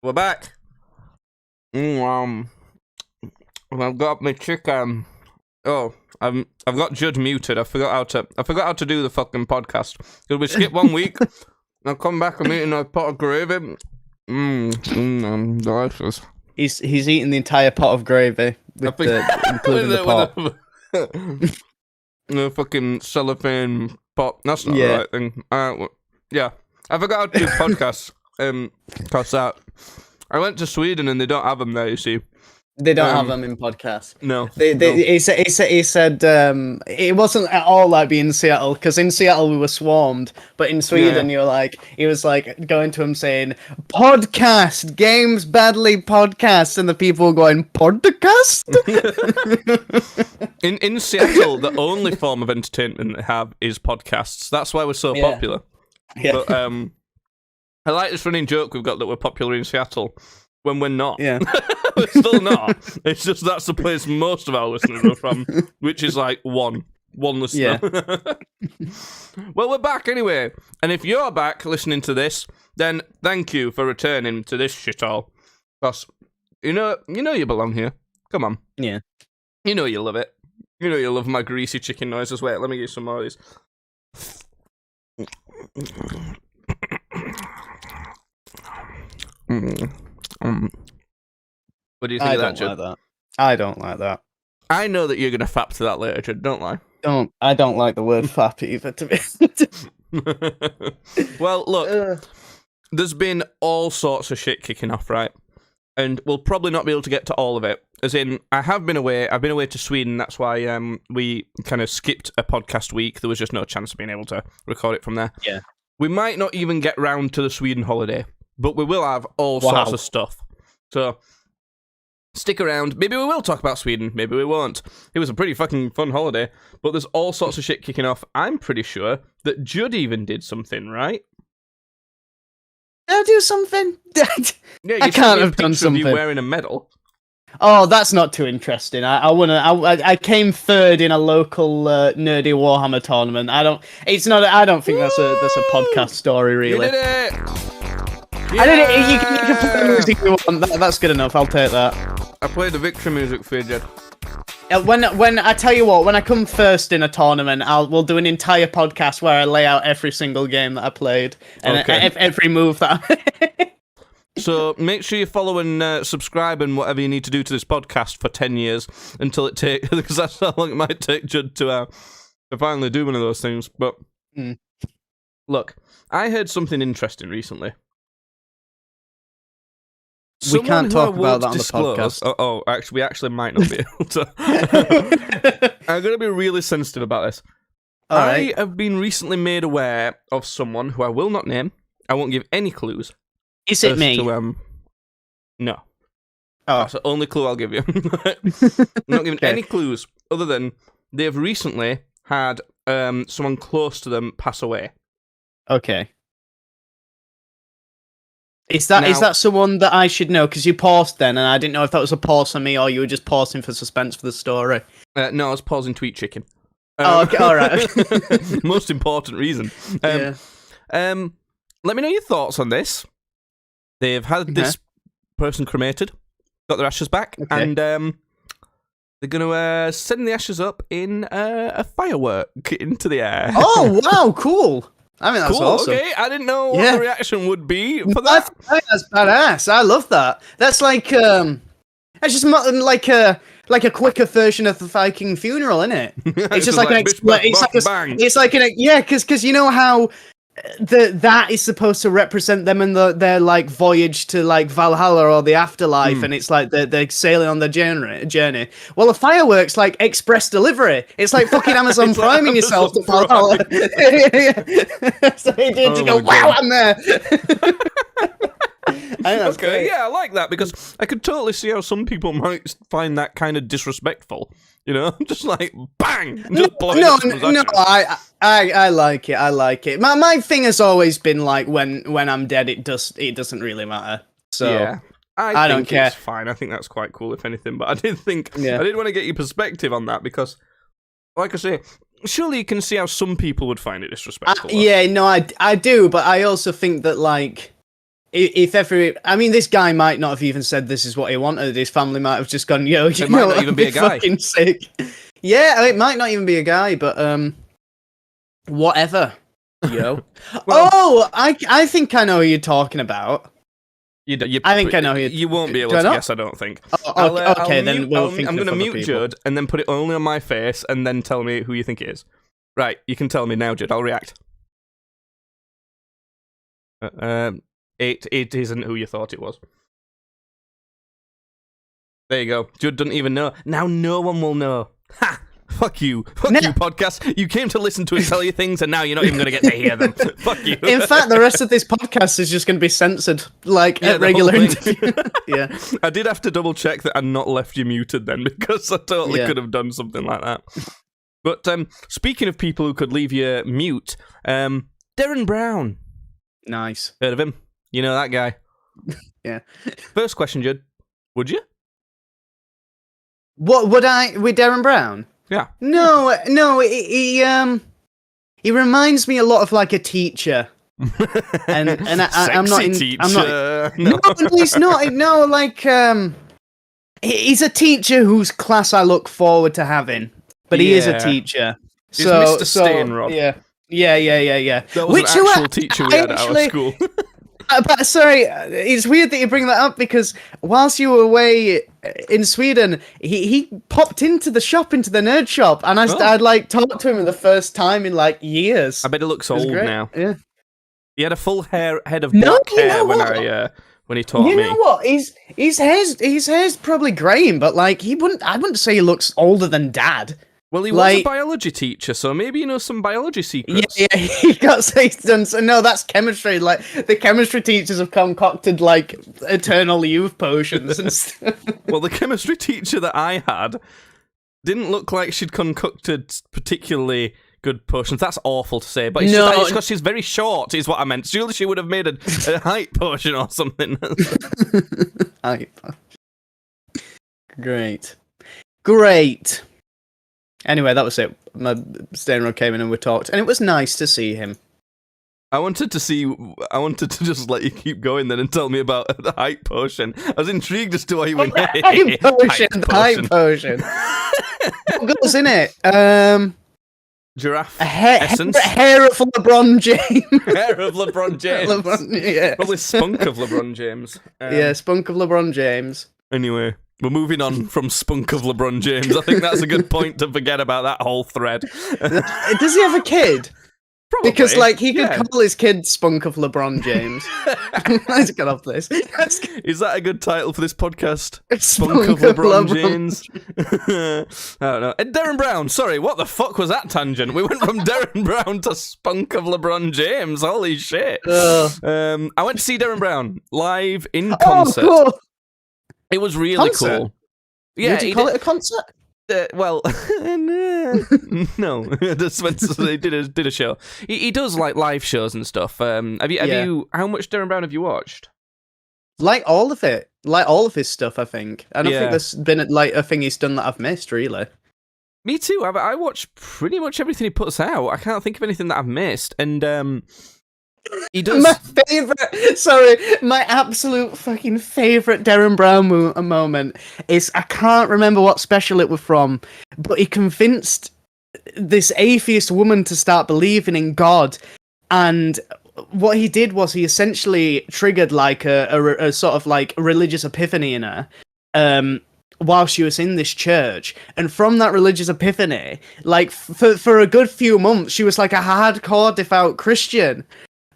We're back. I've got my chicken. Oh, I've got Judd muted. I forgot how to do the fucking podcast. Because we skip 1 week. I'll come back and eating a pot of gravy. Delicious. He's eating the entire pot of gravy including the pot. The fucking cellophane pot. That's not the right thing. Yeah, I forgot how to do podcasts. Cause I went to Sweden and they don't have them there. You see, they don't have them in podcasts. No, He said it wasn't at all like being in Seattle, because in Seattle we were swarmed, but in Sweden he was like going to him saying podcast games badly podcast, and the people were going podcast. in Seattle, the only form of entertainment they have is podcasts. That's why we're so popular. Yeah. But I like this running joke we've got that we're popular in Seattle when we're not. Yeah. We're still not. It's just that's the place most of our listeners are from, which is like one listener. Yeah. Well, we're back anyway. And if you're back listening to this, then thank you for returning to this shithole. Because you know you belong here. Come on. Yeah. You know you love it. You know you love my greasy chicken noises. Wait, let me get some more of these. What do you think of that, Judd? I don't like that. I know that you're going to fap to that later, Judd, don't lie. I don't like the word fap either, to be Well, look, there's been all sorts of shit kicking off, right? And we'll probably not be able to get to all of it. As in, I've been away to Sweden, that's why we kind of skipped a podcast week. There was just no chance of being able to record it from there. Yeah. We might not even get round to the Sweden holiday, but we will have all sorts of stuff. So, stick around. Maybe we will talk about Sweden, maybe we won't. It was a pretty fucking fun holiday, but there's all sorts of shit kicking off. I'm pretty sure that Judd even did something, right? Did I do something? Yeah, I can't have done something. You wearing a medal. Oh, that's not too interesting. I came third in a local nerdy Warhammer tournament. I don't think that's a podcast story, really. You did it! Yeah! I did it. You can play the music you want. That's good enough. I'll take that. I played the victory music for you, Jed. When I tell you what, when I come first in a tournament, we'll do an entire podcast where I lay out every single game that I played and every move that I So make sure you follow and subscribe and whatever you need to do to this podcast for 10 years until it takes, because that's how long it might take Judd to finally do one of those things. But look, I heard something interesting recently. We can't talk about that on the podcast. Actually, we actually might not be able to. I'm going to be really sensitive about this. I have been recently made aware of someone who I will not name. I won't give any clues. Is it me? No. Oh. That's the only clue I'll give you. I'm not giving any clues other than they have recently had someone close to them pass away. Okay. Is that someone that I should know? Because you paused then, and I didn't know if that was a pause on me or you were just pausing for suspense for the story. No, I was pausing to eat chicken. Okay, all right. Most important reason. Let me know your thoughts on this. They've had this person cremated, got their ashes back, and they're going to send the ashes up in a firework into the air. Oh, wow, cool. I mean, that's awesome. Okay, I didn't know what the reaction would be for that. That's badass. I love that. That's like, it's just like a quicker version of the Viking funeral, isn't it? It's just like because you know how that is supposed to represent them in their like voyage to like Valhalla or the afterlife, and it's like they're sailing on their journey. Well, the fireworks like express delivery. It's like fucking Amazon priming yourself to Valhalla. So you did go, wow, I'm there. I think that's great. Yeah, I like that because I could totally see how some people might find that kind of disrespectful. You know, just like bang. Just I like it. I like it. My thing has always been like when I'm dead, it doesn't really matter. So yeah, I don't care. It's fine. I think that's quite cool, if anything. But I did want to get your perspective on that because, like I say, surely you can see how some people would find it disrespectful. Yeah, no, I do, but I also think that like if I mean, this guy might not have even said this is what he wanted. His family might have just gone, yo, you It know, might not even be a guy. fucking sick. Yeah, it might not even be a guy, but whatever. Yo. Well- I think I know who you're talking about. I think I know who you won't be able to guess. I don't think. Okay, then we'll think I'm going to of other mute people. Judd and then put it only on my face, and then tell me who you think it is. Right, you can tell me now, Judd. I'll react. It isn't who you thought it was. There you go. Judd doesn't even know. Now no one will know. Ha! Fuck you. Fuck you, podcast. You came to listen to us tell you things, and now you're not even going to get to hear them. Fuck you. In fact, the rest of this podcast is just going to be censored, like at regular interviews. Yeah. I did have to double check that I'd not left you muted then, because I totally could have done something like that. But speaking of people who could leave you mute, Derren Brown. Nice. Heard of him? You know that guy. Yeah. First question, Judd. Would you? What would I with Derren Brown? Yeah. No. He reminds me a lot of like a teacher. and I'm not in. Teacher. I'm not. No, he's not. No, like he's a teacher whose class I look forward to having. But he is a teacher. He's Mr. Stainrod. Yeah. That was an actual teacher we had at our school. But sorry, it's weird that you bring that up because whilst you were away in Sweden, he popped into the nerd shop, and I'd like talked to him for the first time in like years. I bet it looks old now. Yeah, he had a full head of black hair when he taught me. You know what? His hair's probably graying, but like I wouldn't say he looks older than Dad. Well, he was a biology teacher, so maybe he knows some biology secrets. Yeah, he got done. So no, that's chemistry. Like the chemistry teachers have concocted like eternal youth potions and stuff. Well, the chemistry teacher that I had didn't look like she'd concocted particularly good potions. That's awful to say, but it's just because she's very short, is what I meant. Surely she would have made a height potion or something. Height potion. Great. Anyway, that was it. My Stainrod came in and we talked, and it was nice to see him. I wanted to just let you keep going then and tell me about the height potion. I was intrigued as to why you went, height potion. What goes in it? Giraffe essence? Hair of LeBron James. Hair of LeBron James. Probably spunk of LeBron James. Spunk of LeBron James. Anyway. We're moving on from spunk of LeBron James. I think that's a good point to forget about that whole thread. Does he have a kid? Probably. Because, like, he could call his kid Spunk of LeBron James. Let's get off this. Is that a good title for this podcast? Spunk of LeBron James? I don't know. Derren Brown, sorry, what the fuck was that tangent? We went from Derren Brown to Spunk of LeBron James. Holy shit. I went to see Derren Brown live in concert. Oh, cool. It was really cool. Yeah, would you call it a concert? Well, no. He did a show. He does like live shows and stuff. Have you? How much Derren Brown have you watched? Like all of it, like all of his stuff. I think. I don't think there's been like a thing he's done that I've missed. Really. Me too. I watch pretty much everything he puts out. I can't think of anything that I've missed, and he does. My absolute fucking favourite Derren Brown moment is, I can't remember what special it was from, but he convinced this atheist woman to start believing in God, and what he did was he essentially triggered like a sort of like religious epiphany in her, while she was in this church, and from that religious epiphany, like for a good few months, she was like a hardcore devout Christian.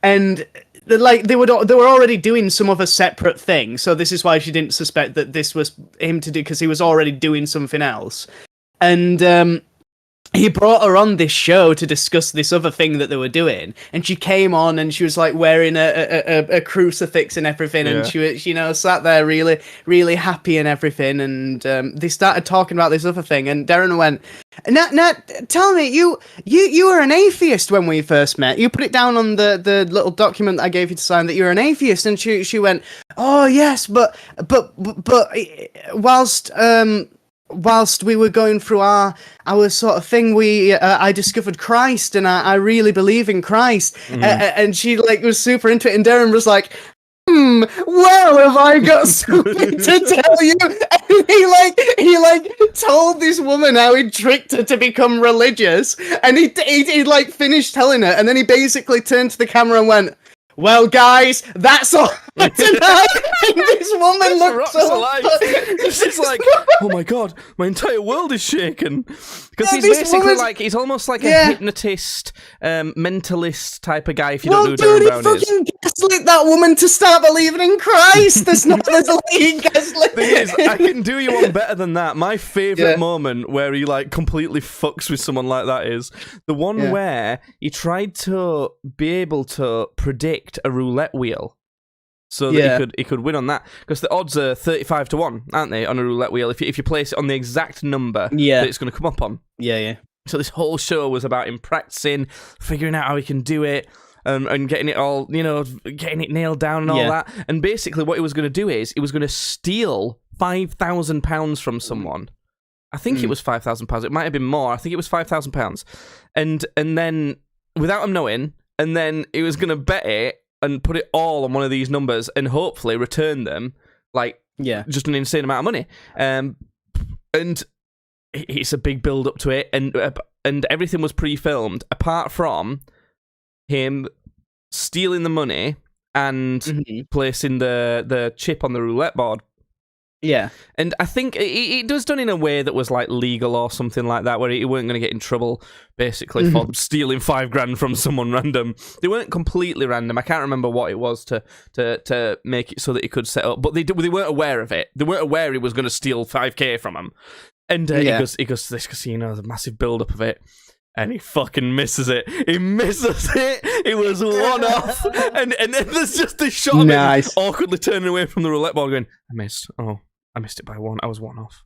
And like they were already doing some other separate thing, so this is why she didn't suspect that this was him to do, because he was already doing something else. And he brought her on this show to discuss this other thing that they were doing, and she came on and she was like wearing a crucifix and everything, and she was, sat there really, really happy and everything, and they started talking about this other thing, and Derren went, Now, tell me, you were an atheist when we first met. You put it down on the little document that I gave you to sign that you're an atheist, and she went, oh yes, but whilst we were going through our sort of thing, I discovered Christ, and I really believe in Christ. And she like was super into it, and Derren was like, well, have I got something to tell you? And he told this woman how he tricked her to become religious, and he like finished telling her, and then he basically turned to the camera and went, "Well, guys, that's all for tonight." And this woman looked so alive. She's like, "Oh my god, my entire world is shaken." Because he's basically like, he's almost like a hypnotist, mentalist type of guy. If you don't know who Derren Brown is, fucking gaslit that woman to start believing in Christ. There's no gaslit. Thing is, I can do you one better than that. My favourite moment where he like completely fucks with someone like that is the one where he tried to be able to predict a roulette wheel. So that he could win on that, because the odds are 35 to 1, aren't they, on a roulette wheel? If you place it on the exact number that it's going to come up on. Yeah. So this whole show was about him practicing, figuring out how he can do it, and getting it all, getting it nailed down and all that. And basically, what he was going to do is he was going to steal £5,000 from someone. I think it was £5,000. It might have been more. I think it was £5,000. And then without him knowing, and then he was going to bet it and put it all on one of these numbers and hopefully return them, just an insane amount of money. And it's a big build up to it, and everything was pre-filmed apart from him stealing the money and placing the chip on the roulette board. Yeah. And I think it was done in a way that was like legal or something like that, where he weren't going to get in trouble basically for stealing $5,000 from someone random. They weren't completely random. I can't remember what it was to make it so that he could set up, but they weren't aware of it. They weren't aware he was going to steal $5,000 from him. And he goes to this casino, the massive build up of it. And he fucking misses it. He misses it. It was one off. And then there's just this shot of him awkwardly turning away from the roulette ball going, I missed. Oh, I missed it by one. I was one off.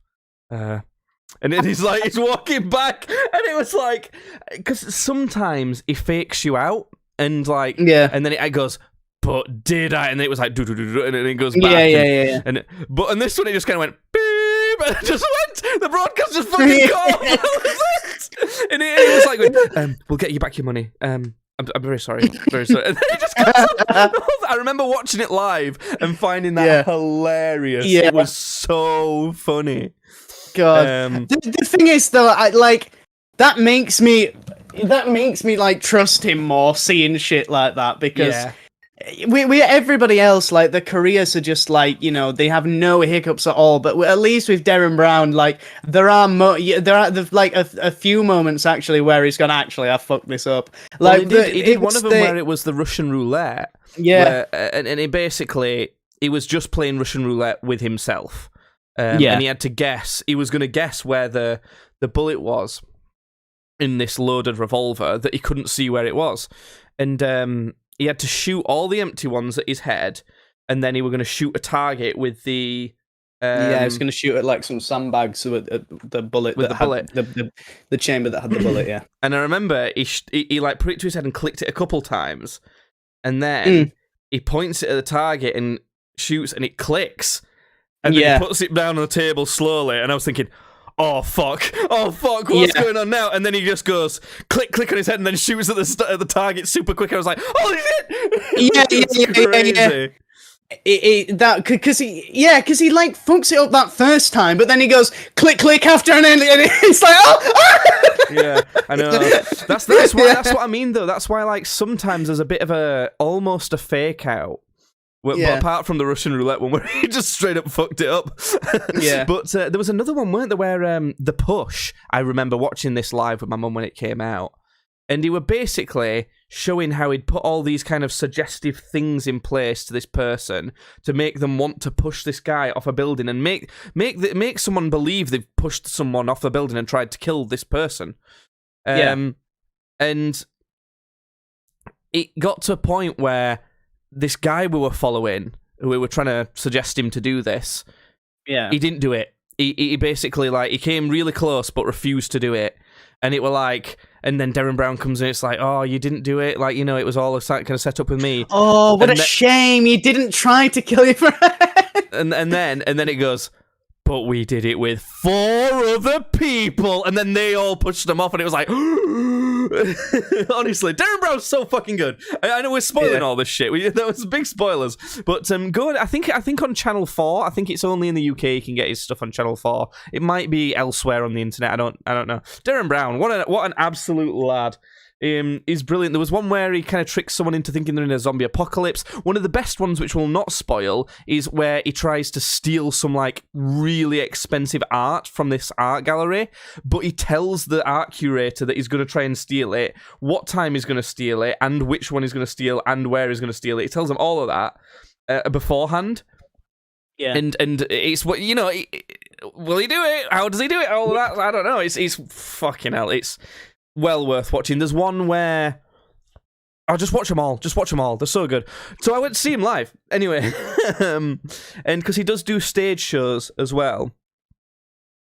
And then he's walking back. And it was like, because sometimes he fakes you out. And and then it goes, but did I? And then it was like, do, and then it goes back. Yeah. And this one, it just kind of went, beep. And it just went, the broadcast just fucking got and it was like, we'll get you back your money. I'm very sorry. Very sorry. And then it just goes on. I remember watching it live and finding that hilarious. It was so funny. God. The thing is, though, that makes me like trust him more seeing shit like that, because we everybody else, like, the careers are just like, they have no hiccups at all. But at least with Derren Brown, like, there are like a few moments actually where he's gone, actually, I fucked this up. Like, he did one of them where it was the Russian roulette. Yeah, and he was just playing Russian roulette with himself. And he had to guess. He was going to guess where the bullet was in this loaded revolver that he couldn't see where it was, and he had to shoot all the empty ones at his head, and then he were going to shoot a target with the. He was going to shoot at like some sandbags with the bullet with the chamber that had the bullet. Yeah, and I remember he like put it to his head and clicked it a couple times, and then he points it at the target and shoots, and it clicks, and then he puts it down on the table slowly, and I was thinking, oh fuck, what's going on now? And then he just goes click on his head and then shoots at the target super quick. I was like, holy shit! Because he like fucks it up that first time, but then he goes click after, and it's like, yeah, I know. That's what I mean though. That's why, like, sometimes there's a bit of almost a fake out. But apart from the Russian roulette one, where he just straight up fucked it up. But there was another one, weren't there, where The Push, I remember watching this live with my mum when it came out, and he were basically showing how he'd put all these kind of suggestive things in place to this person to make them want to push this guy off a building and make someone believe they've pushed someone off the building and tried to kill this person. And it got to a point where this guy we were following, who we were trying to suggest him to do this, he didn't do it. He basically, like, he came really close but refused to do it. And it were like, and then Derren Brown comes in, it's like, oh, you didn't do it? Like, it was all kind of set up with me. Oh, what a shame. You didn't try to kill your friend. and then it goes, but we did it with 4 other people, and then they all pushed them off, and it was like, honestly, Derren Brown's so fucking good. I know we're spoiling all this shit. That was big spoilers, but go on. I think on Channel 4. I think it's only in the UK you can get his stuff on Channel 4. It might be elsewhere on the internet. I don't know. Derren Brown, what an absolute lad. Is brilliant. There was one where he kind of tricks someone into thinking they're in a zombie apocalypse. One of the best ones, which will not spoil, is where he tries to steal some like really expensive art from this art gallery, but he tells the art curator that he's going to try and steal it, what time he's going to steal it, and which one he's going to steal, and where he's going to steal it. He tells them all of that beforehand. Yeah, and it's what will he do it? How does he do it? All of that, I don't know. It's fucking hell. It's well worth watching. There's one where I'll just watch them all. They're so good. So I went to see him live anyway, and because he does do stage shows as well.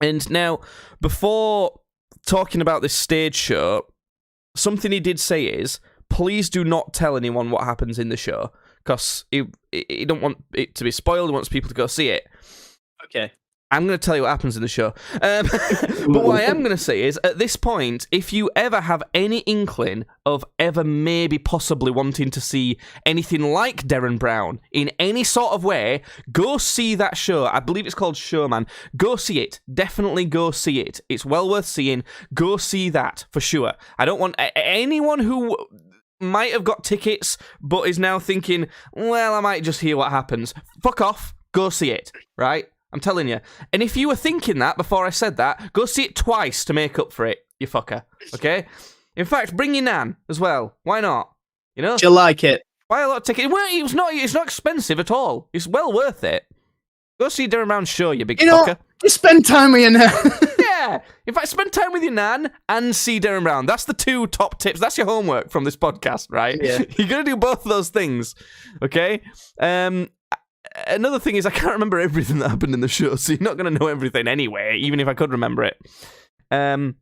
And now, before talking about this stage show, something he did say is, please do not tell anyone what happens in the show, because he don't want it to be spoiled. He wants people to go see it. Okay. I'm going to tell you what happens in the show. But what I am going to say is, at this point, if you ever have any inkling of ever maybe possibly wanting to see anything like Derren Brown in any sort of way, go see that show. I believe it's called Showman. Go see it. Definitely go see it. It's well worth seeing. Go see that, for sure. I don't want anyone who might have got tickets but is now thinking, well, I might just hear what happens. Fuck off. Go see it, right? I'm telling you. And if you were thinking that before I said that, go see it twice to make up for it, you fucker. Okay? In fact, bring your nan as well. Why not? You know? She'll like it. Buy a lot of tickets. Well, it's not expensive at all. It's well worth it. Go see Derren Brown's show, you big fucker. You spend time with your nan. Yeah. In fact, spend time with your nan and see Derren Brown. That's the 2 top tips. That's your homework from this podcast, right? Yeah. You're going to do both of those things. Okay? Another thing is, I can't remember everything that happened in the show, so you're not going to know everything anyway, even if I could remember it. But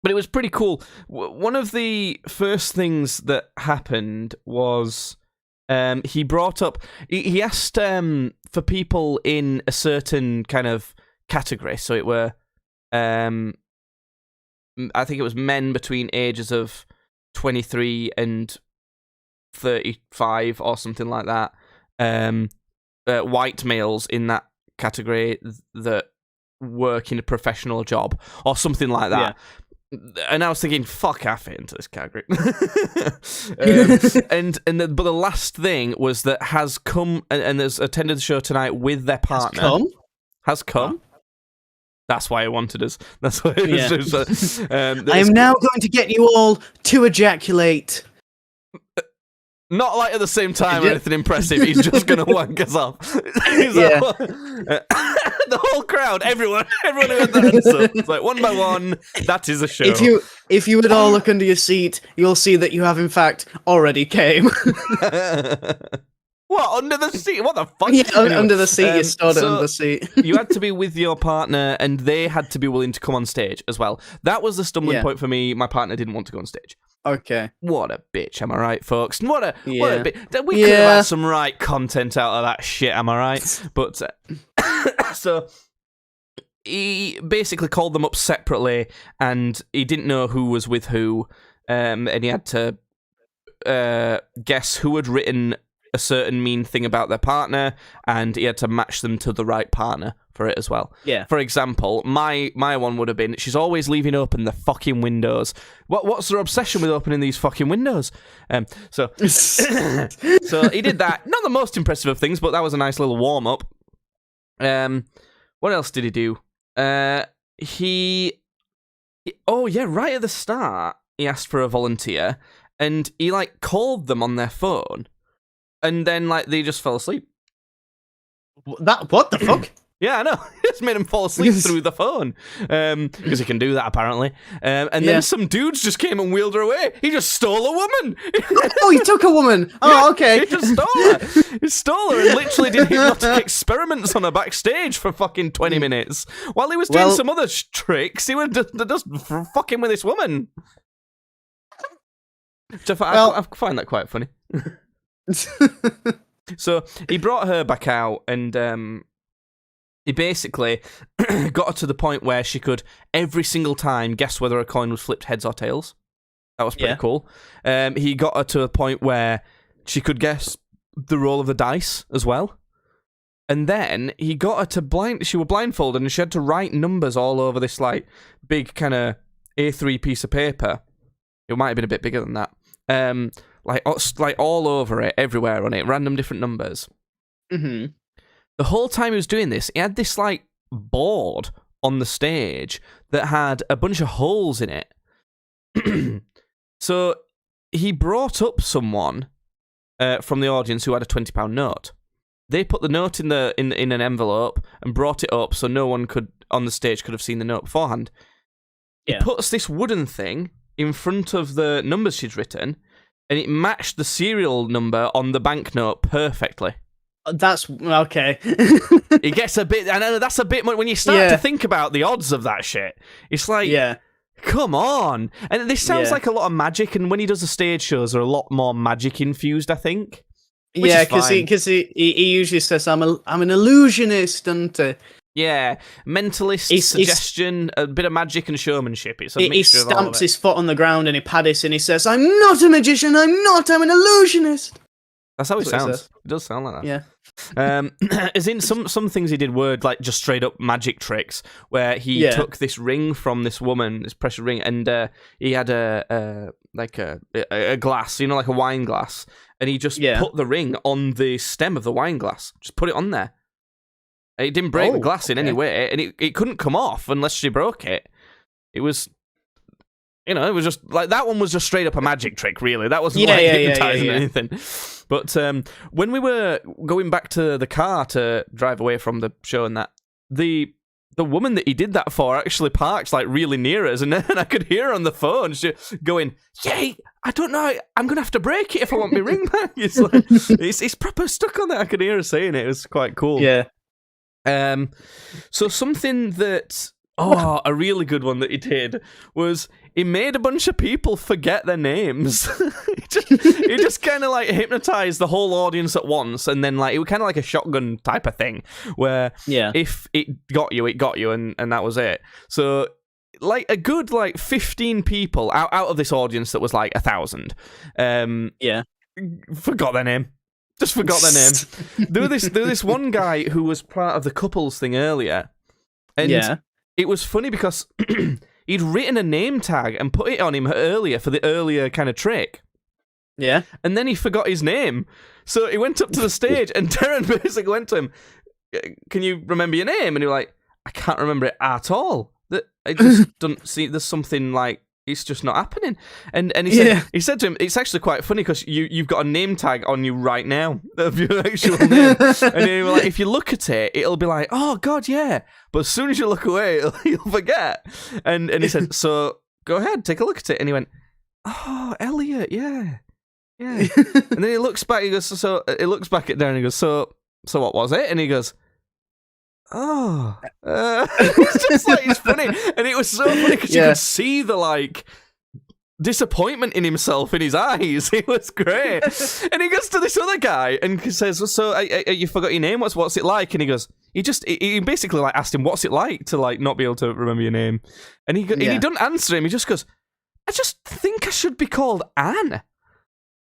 it was pretty cool. One of the first things that happened was he brought up... He asked for people in a certain kind of category, so it were... I think it was men between ages of 23 and 35 or something like that. White males in that category that work in a professional job or something like that. Yeah. And I was thinking, fuck, I fit into this category. But the last thing was that has come and has attended the show tonight with their partner. Has come. Oh. That's why I wanted us. That's why it was just, I am now going to get you all to ejaculate. Not like at the same time or anything impressive. He's just going to wank us off. The whole crowd, everyone who had that answer. It's like, one by one, that is a show. If you would all look under your seat, you'll see that you have, in fact, already came. What, under the seat? What the fuck? Yeah, anyway, under the seat, you stood under the seat. You had to be with your partner, and they had to be willing to come on stage as well. That was the stumbling point for me. My partner didn't want to go on stage. Okay. What a bitch, am I right, folks? What a bitch. We could have had some right content out of that shit, am I right? But, so, he basically called them up separately, and he didn't know who was with who, and he had to guess who had written a certain mean thing about their partner, and he had to match them to the right partner for it as well. Yeah. For example, my one would have been, she's always leaving open the fucking windows. What's her obsession with opening these fucking windows? So he did that. Not the most impressive of things, but that was a nice little warm up. What else did he do? Right at the start, he asked for a volunteer, and he like called them on their phone. And then, like, they just fell asleep. What the fuck? Yeah, I know. He just made him fall asleep through the phone. Because he can do that, apparently. And then some dudes just came and wheeled her away. He just stole a woman. Oh, he took a woman. Oh, okay. He just stole her. He stole her and literally did hypnotic experiments on her backstage for fucking 20 minutes. While he was doing some other tricks, he was just fucking with this woman. I find that quite funny. So he brought her back out, and he basically got her to the point where she could, every single time, guess whether a coin was flipped heads or tails. That was pretty cool. He got her to a point where she could guess the roll of the dice as well. And then he got her to she was blindfolded and she had to write numbers all over this like big kind of A3 piece of paper. It might have been a bit bigger than that. Like all over it, everywhere on it, random different numbers. Mm-hmm. The whole time he was doing this, he had this like board on the stage that had a bunch of holes in it. So he brought up someone from the audience who had a £20 note. They put the note in an envelope and brought it up so no one on the stage could have seen the note beforehand. Yeah. He puts this wooden thing in front of the numbers she'd written, and it matched the serial number on the banknote perfectly. That's okay. It gets a bit. I know that's a bit. When you start to think about the odds of that shit, it's like, come on. And this sounds like a lot of magic. And when he does the stage shows, are a lot more magic infused, I think. Because he usually says, I'm an illusionist, and mentalist, suggestion, a bit of magic and showmanship. It's a mixture of all of it. He stamps his foot on the ground and he paddles and he says, I'm not a magician, I'm an illusionist. That's how it sounds. It does sound like that. Yeah. As in some things he did were like just straight up magic tricks, where he took this ring from this woman, this precious ring, and he had a glass, like a wine glass, and he just put the ring on the stem of the wine glass. Just put it on there. It didn't break the glass in any way, and it couldn't come off unless she broke it. It was, it was just like that one was just straight up a magic trick, really. That wasn't hypnotizing or anything. But when we were going back to the car to drive away from the show and that, the woman that he did that for actually parked like really near us, and then I could hear her on the phone going, "Yay! I don't know. I'm gonna have to break it if I want my ring back." It's like it's proper stuck on there. I could hear her saying it. It was quite cool. Yeah. So something that a really good one that he did was he made a bunch of people forget their names. he just kind of like hypnotized the whole audience at once, and then like it was kind of like a shotgun type of thing where if it got you, and that was it. So like a good like 15 people out of this audience that was like 1,000 forgot their name. Just forgot their name. There was this one guy who was part of the couples thing earlier, and it was funny because he'd written a name tag and put it on him earlier for the earlier kind of trick. Yeah. And then he forgot his name. So he went up to the stage and Derren basically went to him, "Can you remember your name?" And he was like, "I can't remember it at all. I just don't see, there's something like, it's just not happening." And he said to him, "It's actually quite funny because you've got a name tag on you right now of your actual name." And he was like, "If you look at it, it'll be like, oh God, yeah. But as soon as you look away, you'll forget." And he said, "So go ahead, take a look at it." And he went, "Oh, Elliot, yeah." And then he looks back. He goes, he looks back at Darren. And he goes, "So what was it?" And he goes, "Oh." It's just like, it's funny. And it was so funny because you could see the like disappointment in himself in his eyes. It was great. And he goes to this other guy and he says, "So you forgot your name? What's it like?" And he goes, he basically like asked him, "What's it like to like not be able to remember your name?" And he doesn't answer him. He just goes, "I just think I should be called Anne.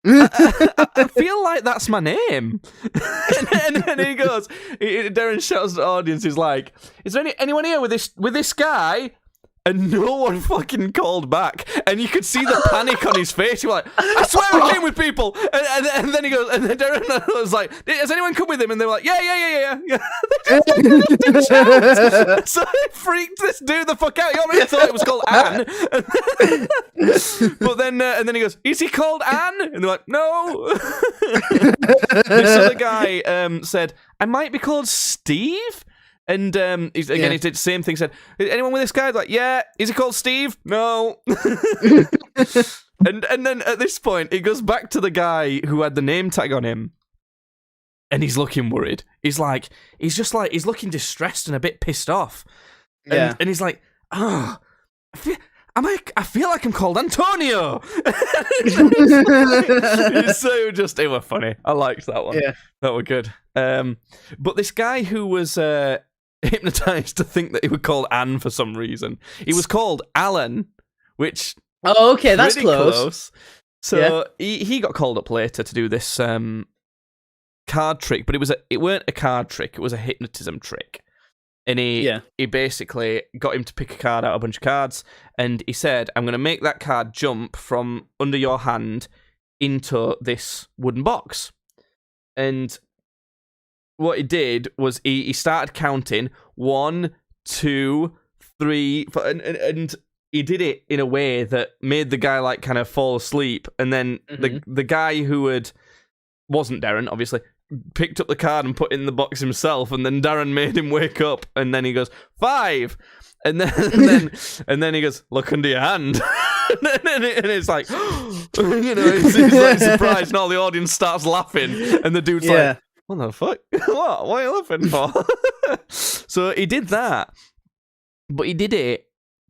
I feel like that's my name." and he goes, Derren shouts to the audience, he's like, "Is there anyone here with this guy?" And no one fucking called back. And you could see the panic on his face. He was like, "I swear I came with people." And then he goes, and then Derren was like, "Has anyone come with him?" And they were like, yeah. So he freaked this dude the fuck out. He already thought it was called Anne. But then, and then he goes, "Is he called Anne?" And they're like, "No." This other guy said, "I might be called Steve." And he did the same thing. Said, "Anyone with this guy?" Like, "Yeah." "Is he called Steve?" "No." and then at this point, he goes back to the guy who had the name tag on him, and he's looking worried. He's looking distressed and a bit pissed off. And he's like, "Oh, I feel like I'm called Antonio." So it was funny. I liked that one. Yeah, that was good. But this guy who was hypnotized to think that he was called Anne for some reason. He was called Alan, which okay, that's close. So he got called up later to do this card trick, but it weren't a card trick, it was a hypnotism trick. And he basically got him to pick a card out of a bunch of cards, and he said, I'm going to make that card jump from under your hand into this wooden box. And what he did was he started counting 1, 2, 3, 4, and he did it in a way that made the guy like kind of fall asleep. And then the guy who wasn't Derren, obviously, picked up the card and put it in the box himself, and then Derren made him wake up, and then he goes 5, and then he goes, look under your hand. and it's like, he's like surprised, and all the audience starts laughing, and the dude's like, what the fuck? What are you laughing for? So he did that, but he did it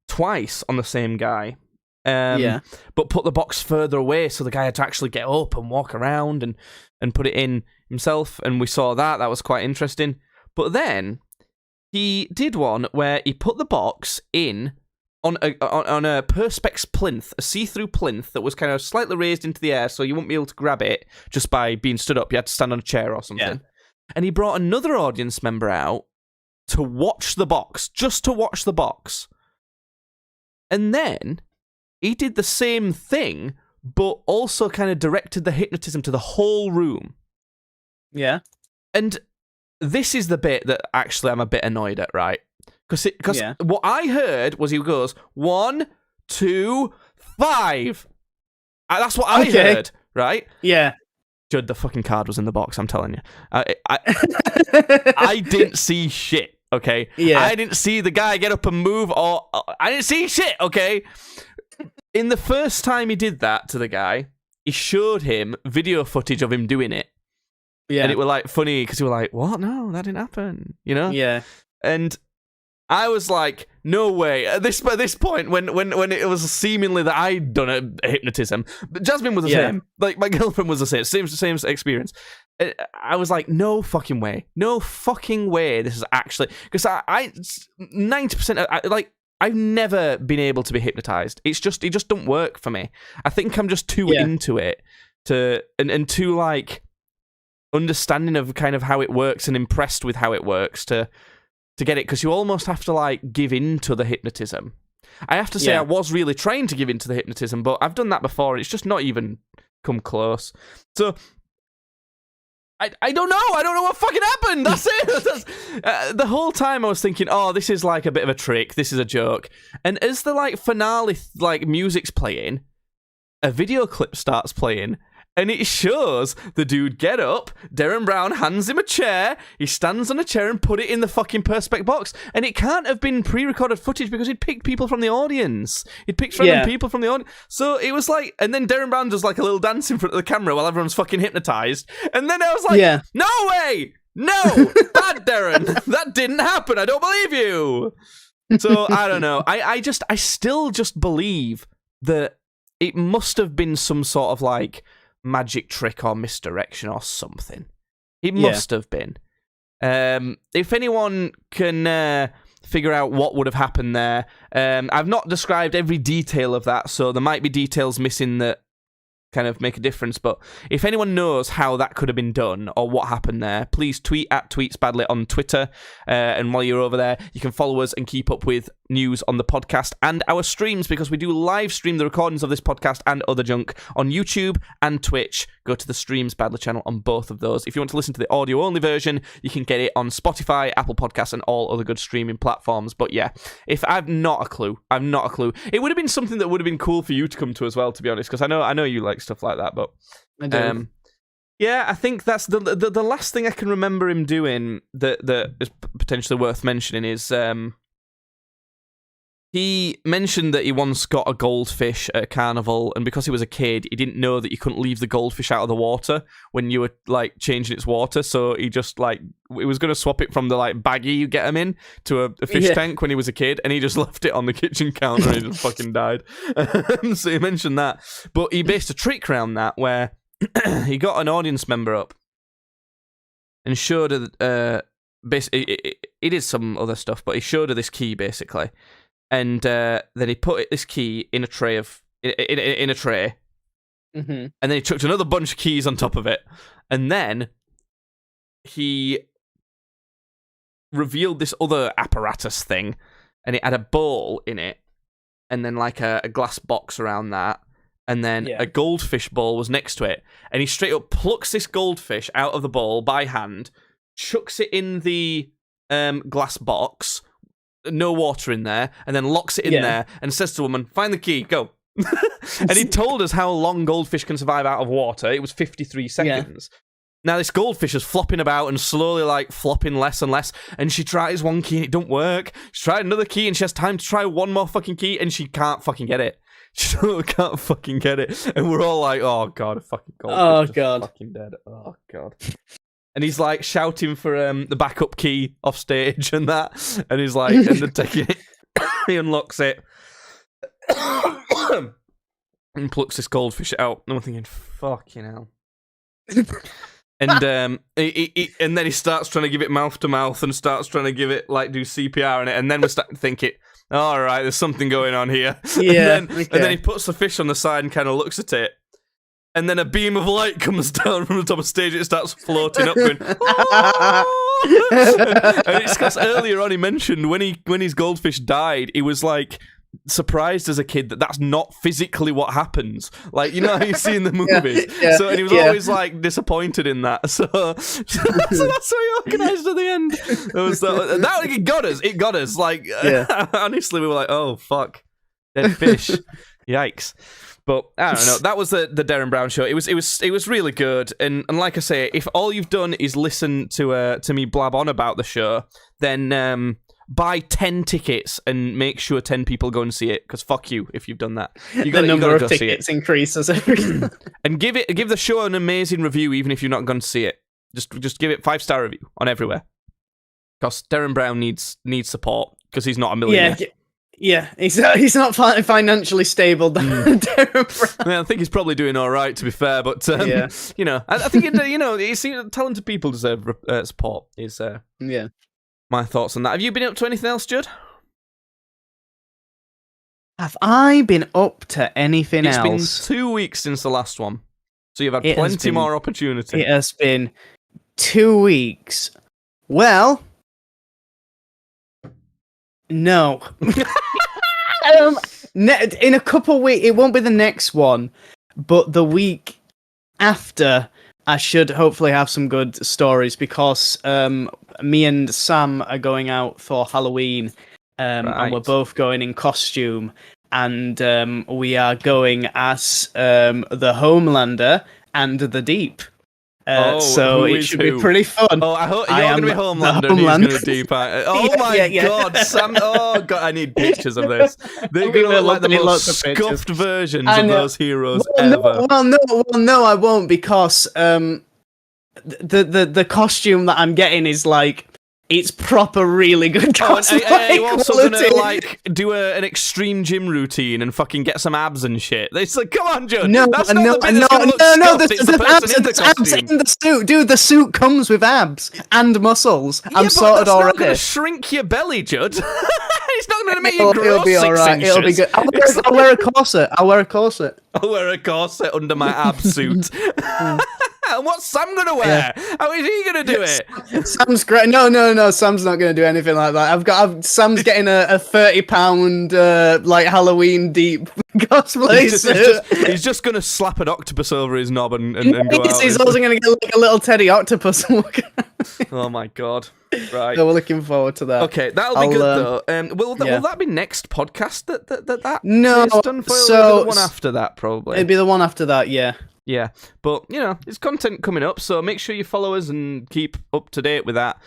twice on the same guy. But put the box further away, so the guy had to actually get up and walk around and put it in himself, and we saw that. That was quite interesting. But then he did one where he put the box in on a perspex plinth, a see-through plinth that was kind of slightly raised into the air, so you wouldn't be able to grab it just by being stood up. You had to stand on a chair or something. Yeah. And he brought another audience member out to watch the box, just to watch the box. And then he did the same thing, but also kind of directed the hypnotism to the whole room. Yeah. And this is the bit that actually I'm a bit annoyed at, right? Because what I heard was he goes, 1, 2, 5. That's what I heard, right? Yeah. Judd, the fucking card was in the box, I'm telling you. I didn't see shit, okay? Yeah. I didn't see the guy get up and move, or I didn't see shit, okay? In the first time he did that to the guy, he showed him video footage of him doing it. Yeah. And it was like funny because he was like, what? No, that didn't happen. You know? Yeah. And I was like, no way. At this point, when it was seemingly that I'd done a hypnotism, Jasmine was the same. Like, my girlfriend was the same experience. I was like, no fucking way. No fucking way this is actually... Because I 90%... I've never been able to be hypnotized. It just don't work for me. I think I'm just too into it and too like understanding of kind of how it works and impressed with how it works to get it, because you almost have to like give in to the hypnotism. I have to say I was really trying to give in to the hypnotism, but I've done that before. It's just not even come close. So I don't know. I don't know what fucking happened. That's it. The whole time I was thinking, oh, this is like a bit of a trick. This is a joke. And as the like finale like music's playing, a video clip starts playing, and it shows the dude get up, Derren Brown hands him a chair, he stands on a chair and put it in the fucking perspex box. And it can't have been pre-recorded footage because he'd picked people from the audience. He'd picked random people from the audience. So it was like, and then Derren Brown does like a little dance in front of the camera while everyone's fucking hypnotized. And then I was like, no way! No! Bad Derren! That didn't happen! I don't believe you! So, I don't know. I still just believe that it must have been some sort of like magic trick or misdirection or something. It must have been. If anyone can figure out what would have happened there, I've not described every detail of that, so there might be details missing that kind of make a difference, but if anyone knows how that could have been done or what happened there, please tweet at tweetsbadly on Twitter, and while you're over there you can follow us and keep up with news on the podcast and our streams, because we do live stream the recordings of this podcast and other junk on YouTube and Twitch. Go to the Streams Badly channel on both of those. If you want to listen to the audio only version, you can get it on Spotify, Apple Podcasts, and all other good streaming platforms. But yeah, if I've not a clue. It would have been something that would have been cool for you to come to as well, to be honest, because I know you like stuff like that. But I do. Yeah, I think that's the last thing I can remember him doing that is potentially worth mentioning is he mentioned that he once got a goldfish at a carnival, and because he was a kid, he didn't know that you couldn't leave the goldfish out of the water when you were like changing its water. So he just like he was going to swap it from the like baggie you get him in to a fish tank when he was a kid, and he just left it on the kitchen counter and he just fucking died. So he mentioned that, but he based a trick around that where he got an audience member up and showed basically, it is some other stuff, but he showed her this key basically, and then he put this key in a tray in a tray, and then he chucked another bunch of keys on top of it, and then he revealed this other apparatus thing, and it had a bowl in it, and then like a glass box around that, and then a goldfish bowl was next to it, and he straight up plucks this goldfish out of the bowl by hand, chucks it in the glass box, no water in there, and then locks it in there, and says to the woman, "Find the key, go." And he told us how long goldfish can survive out of water. It was 53 seconds. Now this goldfish is flopping about and slowly like flopping less and less, and she tries one key and it don't work. She tried another key and she has time to try one more fucking key and she can't fucking get it. She can't fucking get it. And we're all like, oh god, a fucking goldfish is fucking dead. Oh god. And he's like shouting for the backup key off stage and that, and he's like, and they're taking it. He unlocks it and plucks this goldfish out. And I'm thinking, fucking hell. And and then he starts trying to give it mouth to mouth and starts trying to give it like do CPR in it, and then we're starting to think all right, there's something going on here. And then he puts the fish on the side and kind of looks at it, and then a beam of light comes down from the top of the stage. It starts floating up, going, oh! And it's because earlier on he mentioned when his goldfish died, he was like surprised as a kid that that's not physically what happens, like, you know how you see in the movies. So and he was always like disappointed in that, so that's what he organised at the end. It got us like honestly we were like, oh fuck, dead fish. Yikes. But I don't know. That was the Derren Brown show. It was really good. And like I say, if all you've done is listen to me blab on about the show, then buy 10 tickets and make sure 10 people go and see it. Because fuck you if you've done that. The number of tickets increases every time. And give the show an amazing review, even if you're not going to see it. Just give it 5-star review on everywhere. Because Derren Brown needs support because he's not a millionaire. Yeah, he's not financially stable. Derren Brown. I think he's probably doing all right, to be fair. But you know, I think talented people deserve support. Is my thoughts on that. Have you been up to anything else, Judd? Have I been up to anything else? It's been 2 weeks since the last one, so you've had plenty more opportunity. It has been 2 weeks. Well, no. In a couple weeks, it won't be the next one, but the week after, I should hopefully have some good stories because me and Sam are going out for Halloween, and we're both going in costume, and we are going as the Homelander and the Deep. So it should be pretty fun. Oh, I hope you're going to be Homelander and he's going to Deep. Oh my god, Sam! Oh god, I need pictures of this. They're going to look like the most scuffed versions of those heroes ever. No, I won't, because the costume that I'm getting is like, it's proper really good cosplay. Are you also going to like do an extreme gym routine and fucking get some abs and shit? It's like, come on, Joe. No, there's abs in the suit. Dude, the suit comes with abs and muscles. I'm sorted already. It's not going to shrink your belly, Judd. It's not going to make you grow. It'll be alright. It'll be good. I'll wear a corset. I'll wear a corset under my ab suit. And what's Sam gonna wear? How is he gonna do it? Sam's great. No. Sam's not gonna do anything like that. Sam's getting a £30 like Halloween Deep cosplay suit. He's just gonna slap an octopus over his knob and go out. He's also gonna get like a little Teddy Octopus. Oh my god! Right. So we're looking forward to that. Okay, that'll be good though. Will that be next podcast? That no. It's done for the one after that probably. It'd be the one after that. Yeah. Yeah, but, you know, there's content coming up, so make sure you follow us and keep up to date with that.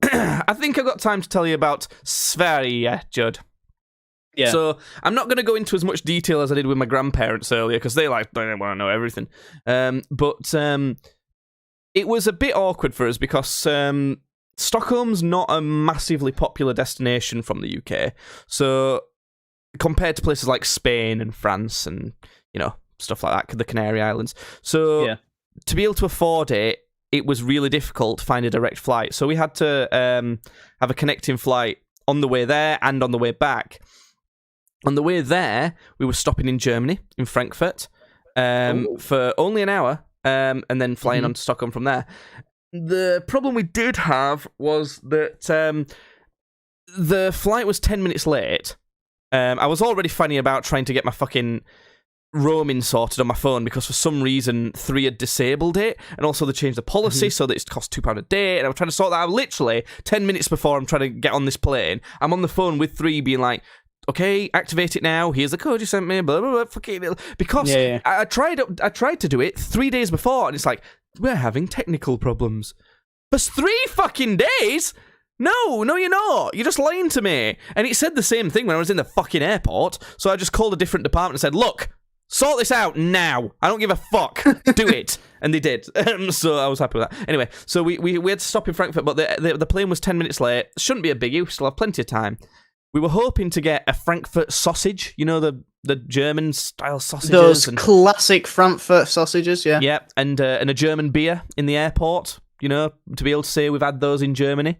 I think I've got time to tell you about Sverige, Judd. Yeah. So, I'm not going to go into as much detail as I did with my grandparents earlier, because they want to know everything. But it was a bit awkward for us, because Stockholm's not a massively popular destination from the UK. So, compared to places like Spain and France and, you know, stuff like that, the Canary Islands. So to be able to afford it, it was really difficult to find a direct flight. So we had to have a connecting flight on the way there and on the way back. On the way there, we were stopping in Germany, in Frankfurt, for only an hour, and then flying on to Stockholm from there. The problem we did have was that the flight was 10 minutes late. I was already fanning about trying to get my fucking roaming sorted on my phone because for some reason 3 had disabled it, and also they changed the policy so that it cost £2 a day, and I was trying to sort that out literally 10 minutes before I'm trying to get on this plane. I'm on the phone with 3 being like, okay, activate it now, here's the code you sent me, blah, blah, blah, fucking... Because I tried to do it 3 days before, and it's like, we're having technical problems. For 3 fucking days? No, you're not. You're just lying to me. And it said the same thing when I was in the fucking airport, so I just called a different department and said, look, sort this out now. I don't give a fuck. Do it. And they did. So I was happy with that. Anyway, so we had to stop in Frankfurt, but the plane was 10 minutes late. Shouldn't be a biggie. We still have plenty of time. We were hoping to get a Frankfurt sausage. You know, the German-style sausages. Those classic Frankfurt sausages, yeah. Yeah, and a German beer in the airport, you know, to be able to say we've had those in Germany.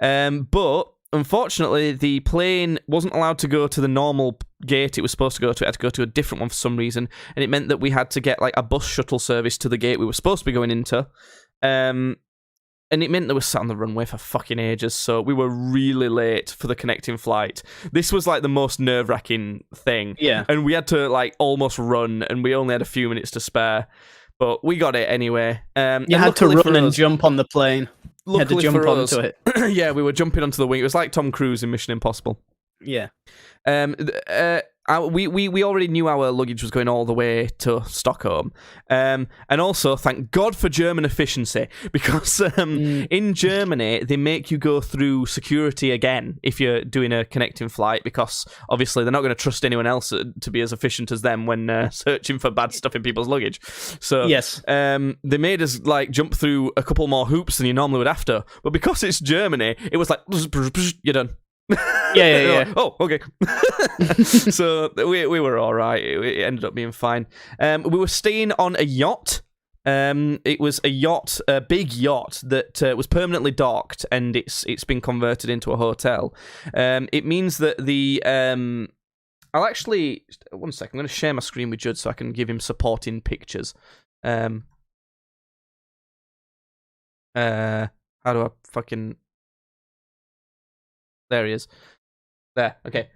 But unfortunately, the plane wasn't allowed to go to the normal gate it was supposed to go to. It had to go to a different one for some reason, and it meant that we had to get like a bus shuttle service to the gate we were supposed to be going into. And it meant that we sat on the runway for fucking ages, so we were really late for the connecting flight. This was like the most nerve-wracking thing. Yeah. And we had to like almost run, and we only had a few minutes to spare. But we got it anyway. You had to run and jump on the plane. You had to jump onto it. Yeah, we were jumping onto the wing. It was like Tom Cruise in Mission Impossible. Yeah. We already knew our luggage was going all the way to Stockholm. And also, thank God for German efficiency, because in Germany, they make you go through security again if you're doing a connecting flight, because obviously they're not going to trust anyone else to be as efficient as them when searching for bad stuff in people's luggage. So yes. They made us like jump through a couple more hoops than you normally would have to. But because it's Germany, it was like, you're done. Yeah. Like, oh, okay. So we were all right. It ended up being fine. We were staying on a yacht. It was a yacht, a big yacht that was permanently docked, and it's been converted into a hotel. It means that the I'll actually 1 second. I'm going to share my screen with Judd so I can give him supporting pictures. How do I fucking... There he is. There, okay.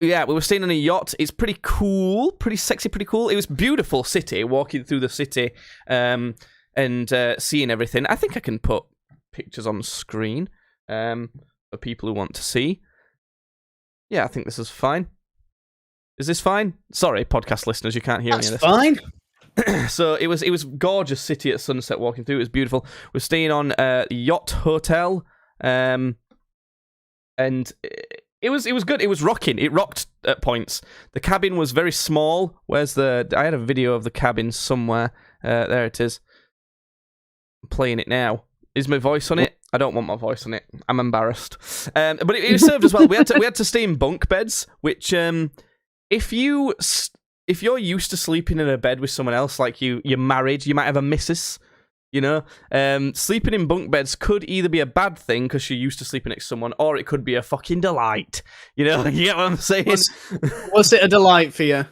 Yeah, we were staying on a yacht. It's pretty cool, pretty sexy, pretty cool. It was beautiful city, walking through the city and seeing everything. I think I can put pictures on screen for people who want to see. Yeah, I think this is fine. Is this fine? Sorry, podcast listeners, you can't hear any of this. That's fine. So it was gorgeous city at sunset walking through. It was beautiful. We're staying on a yacht hotel. And it was good. It was rocking. It rocked at points. The cabin was very small. I had a video of the cabin somewhere. There it is. I'm playing it now. Is my voice on it? I don't want my voice on it. I'm embarrassed. But it served as well. We had to stay in bunk beds, which if you're used to sleeping in a bed with someone else, like you're married, you might have a missus. You know, sleeping in bunk beds could either be a bad thing because you're used to sleeping next to someone, or it could be a fucking delight. You know, you get what I'm saying? Was it a delight for you?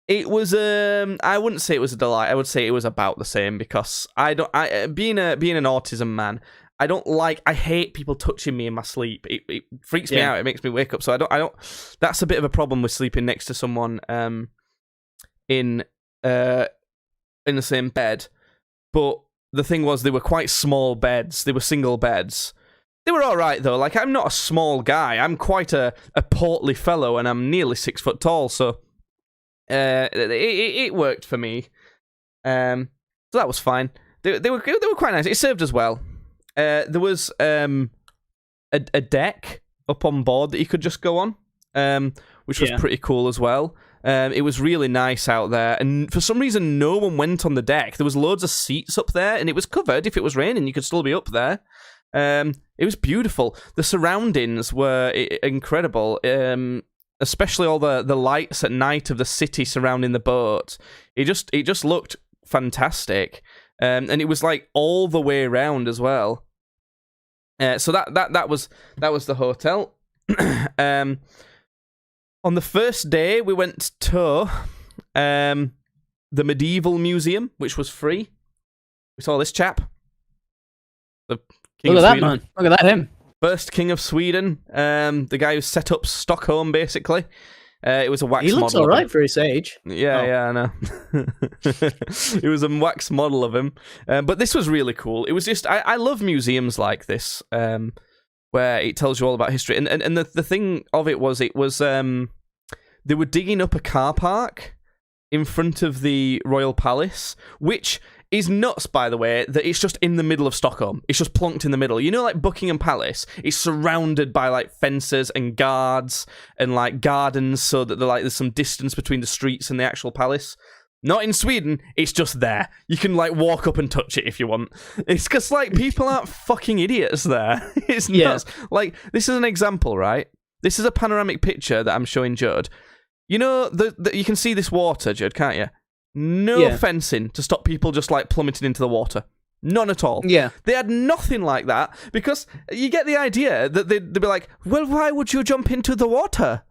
It was. I wouldn't say it was a delight. I would say it was about the same, because being an autism man, I hate people touching me in my sleep. It freaks me out. It makes me wake up. So I don't. That's a bit of a problem with sleeping next to someone in the same bed, but. The thing was, they were quite small beds. They were single beds. They were all right, though. Like, I'm not a small guy. I'm quite a portly fellow, and I'm nearly 6 foot tall, so it worked for me. So that was fine. They were quite nice. It served as well. There was a deck up on board that you could just go on, which was pretty cool as well. It was really nice out there, and for some reason no one went on the deck. There was loads of seats up there, and it was covered. If it was raining, you could still be up there. It was beautiful. The surroundings were incredible, especially all the lights at night of the city surrounding the boat. It just looked fantastic. and it was like all the way around as well. So that was the hotel. On the first day, we went to the medieval museum, which was free. We saw this chap, the king Look of at that Sweden. man! Look at that him. First king of Sweden, the guy who set up Stockholm, basically. It was a wax model. He looks all right for his age. Yeah, I know. It was a wax model of him. But this was really cool. It was just, I love museums like this, where it tells you all about history. And the thing of it was, they were digging up a car park in front of the Royal Palace, which is nuts, by the way, that it's just in the middle of Stockholm. It's just plonked in the middle. You know, like Buckingham Palace, it's surrounded by like fences and guards and like gardens, so that there's some distance between the streets and the actual palace. Not in Sweden, it's just there. You can like walk up and touch it if you want. It's because like people aren't fucking idiots there. It's nuts. Like, this is an example, right? This is a panoramic picture that I'm showing Judd. You know, you can see this water, Judd, can't you? No fencing to stop people just like plummeting into the water. None at all. Yeah. They had nothing like that, because you get the idea that they'd be like, well, why would you jump into the water?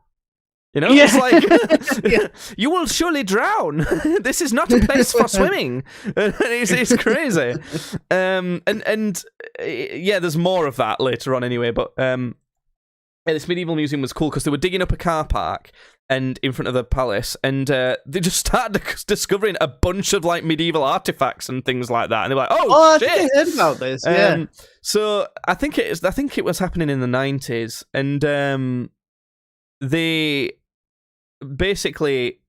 You know, it's like, you will surely drown. This is not a place for swimming. It's crazy. There's more of that later on anyway, but this medieval museum was cool because they were digging up a car park and in front of the palace, and they just started discovering a bunch of like medieval artifacts and things like that, and they're like, "Oh shit!" I think I heard about this. Yeah. So I think it was happening in the 90s, and they basically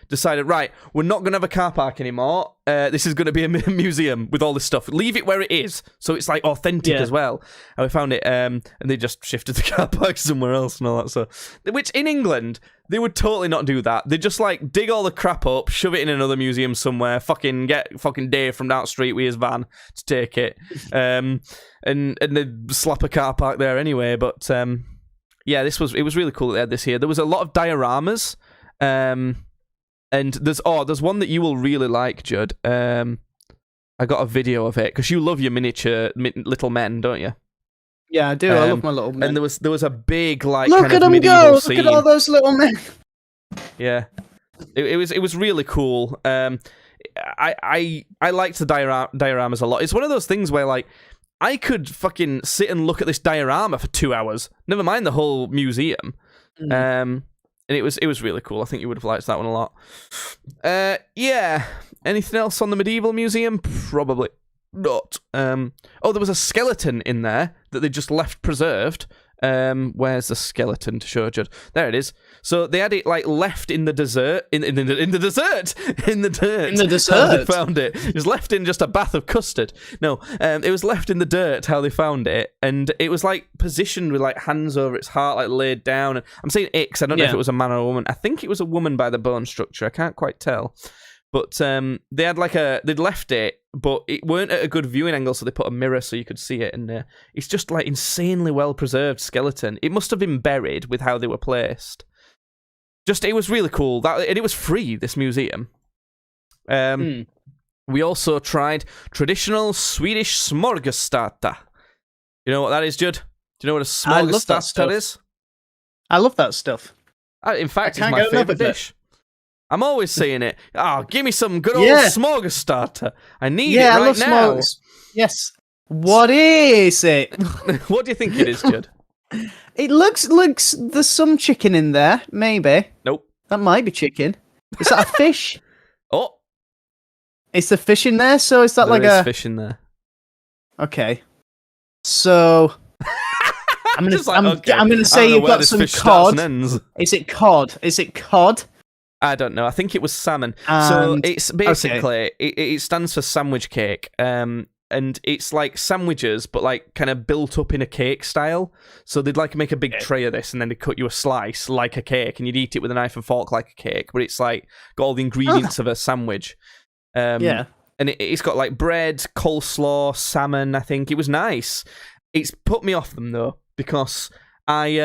decided, right, we're not going to have a car park anymore. This is going to be a museum with all this stuff. Leave it where it is, so it's like authentic as well. And we found it, and they just shifted the car park somewhere else and all that. So, which in England they would totally not do that. They just like dig all the crap up, shove it in another museum somewhere. Get Dave from down the street with his van to take it, and they slap a car park there anyway. But it was really cool that they had this here. There was a lot of dioramas. And there's one that you will really like, Judd. I got a video of it because you love your miniature little men, don't you? Yeah, I do. I love my little men. And there was a big like look kind at of them medieval go! scene. Look at all those little men. Yeah, it was really cool. I liked the dioramas a lot. It's one of those things where like I could fucking sit and look at this diorama for 2 hours. Never mind the whole museum. And it was really cool. I think you would have liked that one a lot. Anything else on the medieval museum? Probably not. There was a skeleton in there that they just left preserved. Where's the skeleton to show Judd? There it is. So they had it like left in the desert, in the dirt. In the desert. How they found it. It was left in just a bath of custard. No, it was left in the dirt. How they found it, and it was like positioned with like hands over its heart, like laid down. And I'm saying it 'cause I don't know if it was a man or a woman. I think it was a woman by the bone structure. I can't quite tell. But they had they'd left it, but it weren't at a good viewing angle, so they put a mirror so you could see it. And it's just like insanely well preserved skeleton. It must have been buried with how they were placed. It was really cool. And it was free, this museum. We also tried traditional Swedish smorgastarta. You know what that is, Judd? Do you know what a smorgastarta is? I love that stuff. In fact, it's my favourite dish. I'm always saying it. Oh, give me some good old smorgastarter. I need it right now. Yes. What is it? What do you think it is, Judd? It looks there's some chicken in there, maybe. Nope. That might be chicken. Is that a fish? Oh. Is the fish in there? So is that there is fish in there. Okay. So I'm gonna say you've got some cod. Is it cod? Is it cod? I don't know. I think it was salmon. So it's basically it stands for sandwich cake. And it's like sandwiches, but like kind of built up in a cake style. So they'd like make a big tray of this, and then they'd cut you a slice like a cake, and you'd eat it with a knife and fork like a cake. But it's like got all the ingredients of a sandwich. And it's got like bread, coleslaw, salmon. I think it was nice. It's put me off them though, because I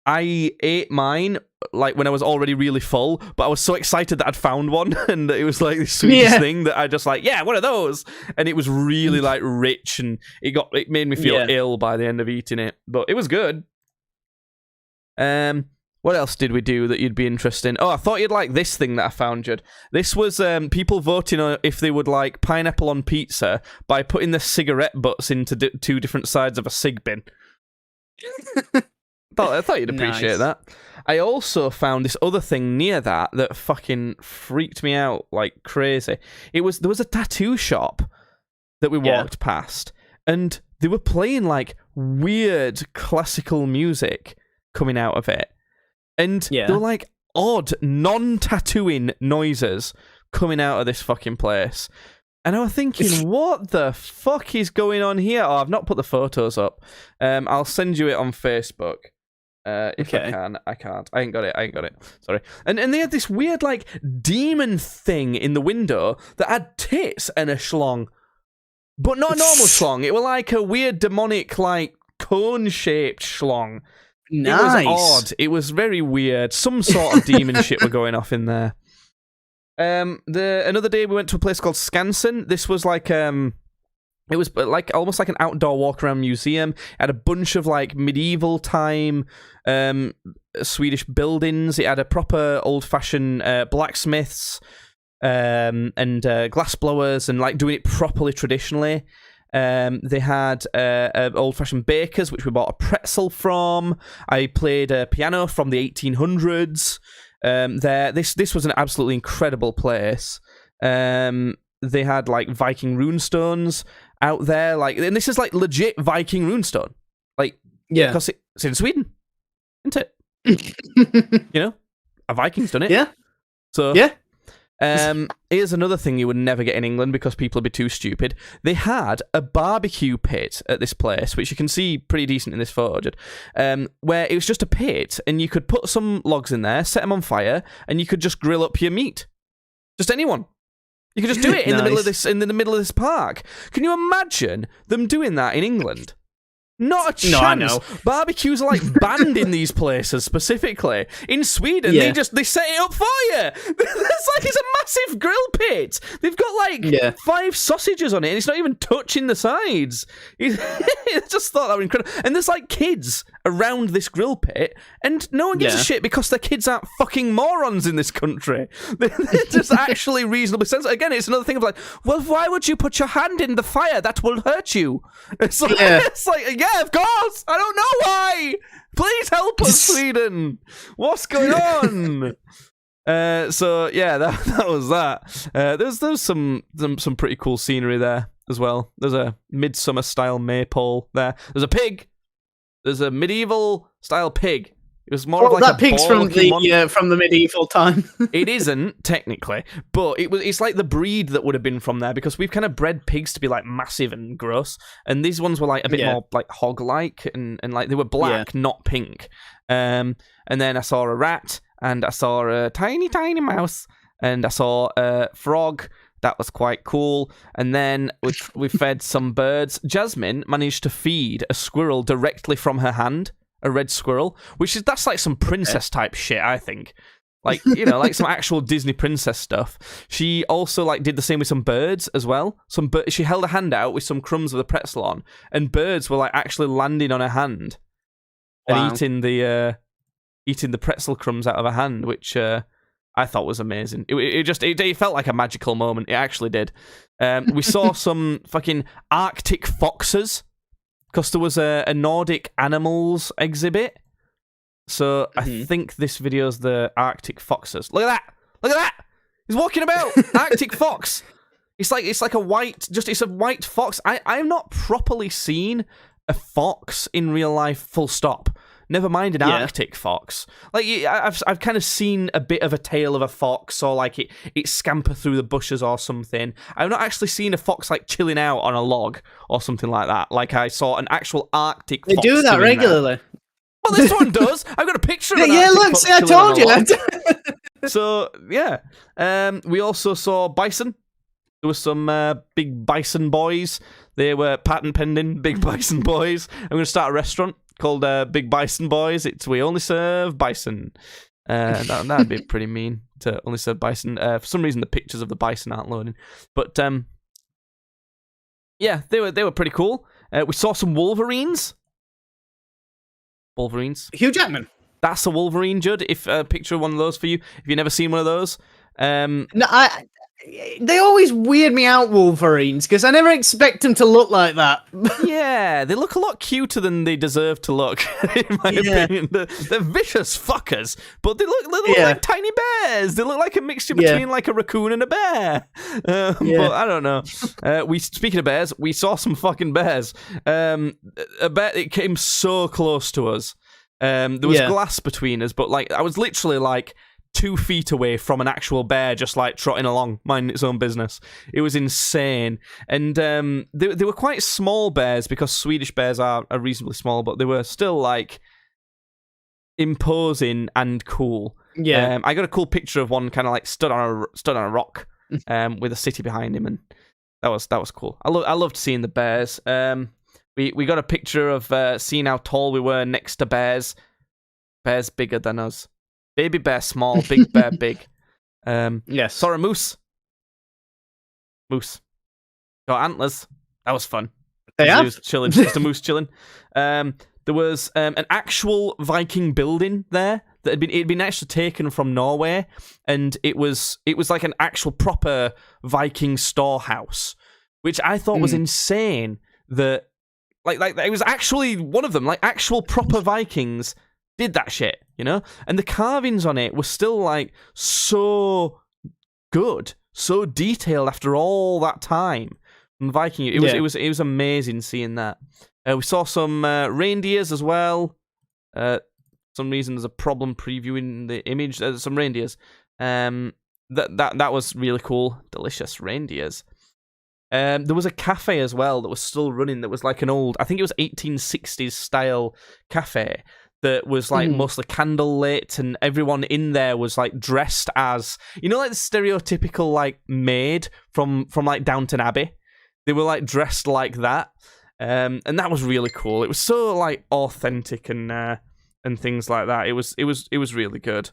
I ate mine like when I was already really full, but I was so excited that I'd found one, and it was like this Swedish thing that I just like, yeah, one of those, and it was really like rich, and it made me feel ill by the end of eating it, but it was good. What else did we do that you'd be interested in? Oh, I thought you'd like this thing that I found, Judd. This was people voting on if they would like pineapple on pizza by putting the cigarette butts into two different sides of a cig bin. I thought you'd appreciate that. I also found this other thing near that fucking freaked me out like crazy. There was a tattoo shop that we walked past, and they were playing like weird classical music coming out of it. And there were like odd non-tattooing noises coming out of this fucking place. And I was thinking, what the fuck is going on here? Oh, I've not put the photos up. I'll send you it on Facebook. If I can. I can't. I ain't got it. Sorry. And they had this weird like demon thing in the window that had tits and a schlong. But not a normal schlong. It was like a weird demonic like cone-shaped schlong. Nice. It was odd. It was very weird. Some sort of demon shit were going off in there. Another day we went to a place called Skansen. This was like it was like almost like an outdoor walk around museum. It had a bunch of like medieval time Swedish buildings. It had a proper old fashioned blacksmiths and glass blowers and like doing it properly traditionally. They had old-fashioned bakers, which we bought a pretzel from. I played a piano from the 1800s. This was an absolutely incredible place. They had like Viking runestones out there, like, and this is like legit Viking runestone, like, because it's in Sweden, isn't it? You know, a Viking's done it. Yeah. So here's another thing you would never get in England because people would be too stupid. They had a barbecue pit at this place, which you can see pretty decent in this photo, where it was just a pit, and you could put some logs in there, set them on fire, and you could just grill up your meat. Just anyone. You could just do it in the middle of this park. Can you imagine them doing that in England? Not a chance. No, I know. Barbecues are like banned in these places specifically. In Sweden, they set it up for you. It's a massive grill pit. They've got like 5 sausages on it, and it's not even touching the sides. I just thought that was incredible. And there's like kids around this grill pit, and no one gives a shit because their kids aren't fucking morons in this country. They're just actually reasonably sensible. Again, it's another thing of like, well, why would you put your hand in the fire? That will hurt you. It's like, of course. I don't know why. Please help us, Sweden. What's going on? That was that. There's some pretty cool scenery there as well. There's a midsummer style maypole there. There's a pig. There's a medieval style pig. It was more of like that pig's from the medieval time. It isn't technically, but it's like the breed that would have been from there, because we've kind of bred pigs to be like massive and gross, and these ones were like a bit more like hog-like and like they were black, not pink. And then I saw a rat, and I saw a tiny mouse, and I saw a frog. That was quite cool. And then we fed some birds. Jasmine managed to feed a squirrel directly from her hand. A red squirrel, that's like some princess type shit, I think. Like, you know, like some actual Disney princess stuff. She also like did the same with some birds as well. She held a hand out with some crumbs of the pretzel on, and birds were like actually landing on her hand and eating the pretzel crumbs out of her hand, which I thought was amazing. It felt like a magical moment. It actually did. We saw some fucking Arctic foxes, because there was a Nordic animals exhibit. So I think this video's the Arctic foxes. Look at that! He's walking about! Arctic fox! It's like a white fox. I've not properly seen a fox in real life, full stop. Never mind an Arctic fox. Like, I've kind of seen a bit of a tail of a fox, or like it scamper through the bushes or something. I've not actually seen a fox like chilling out on a log or something like that. Like I saw an actual Arctic fox. They do that regularly. Well, this one does. I've got a picture of an Arctic fox. See, I told you. So, we also saw bison. There was some big bison boys. They were patent pending big bison boys. I'm going to start a restaurant called Big Bison Boys. We only serve bison. That'd be pretty mean to only serve bison. For some reason, the pictures of the bison aren't loading. But yeah, they were pretty cool. We saw some Wolverines. Hugh Jackman. That's a Wolverine, Judd. If picture one of those for you. If you've never seen one of those, No, they always weird me out, Wolverines, because I never expect them to look like that. yeah, they look a lot cuter than they deserve to look, in my opinion. They're vicious fuckers, but they look like tiny bears. They look like a mixture between like a raccoon and a bear. But I don't know. Speaking of bears, we saw some fucking bears. A bear, it came so close to us. There was glass between us, but like I was literally like 2 feet away from an actual bear, just like trotting along, minding its own business. It was insane. And they were quite small bears, because Swedish bears are reasonably small, but they were still like imposing and cool. Yeah. I got a cool picture of one kind of like stood on a rock with a city behind him, and that was cool. I loved seeing the bears. We got a picture of seeing how tall we were next to bears. Bears bigger than us. Baby bear small, big bear big. Yes. Saw a moose. Got antlers. That was fun. He was chilling, just a moose chilling. There was an actual Viking building there that had been actually taken from Norway, and it was like an actual proper Viking storehouse, which I thought was insane. That like it was actually one of them, like actual proper Vikings did that shit, you know? And the carvings on it were still like so good, so detailed after all that time from Viking. It was amazing seeing that. We saw some reindeers as well. Some reason there's a problem previewing the image. Some reindeers. That was really cool. Delicious reindeers. There was a cafe as well that was still running. That was like an old, I think it was 1860s style cafe. That was like mostly candle lit, and everyone in there was like dressed as, you know, like the stereotypical like maid from like Downton Abbey. They were like dressed like that, and that was really cool. It was so like authentic and things like that. It was really good.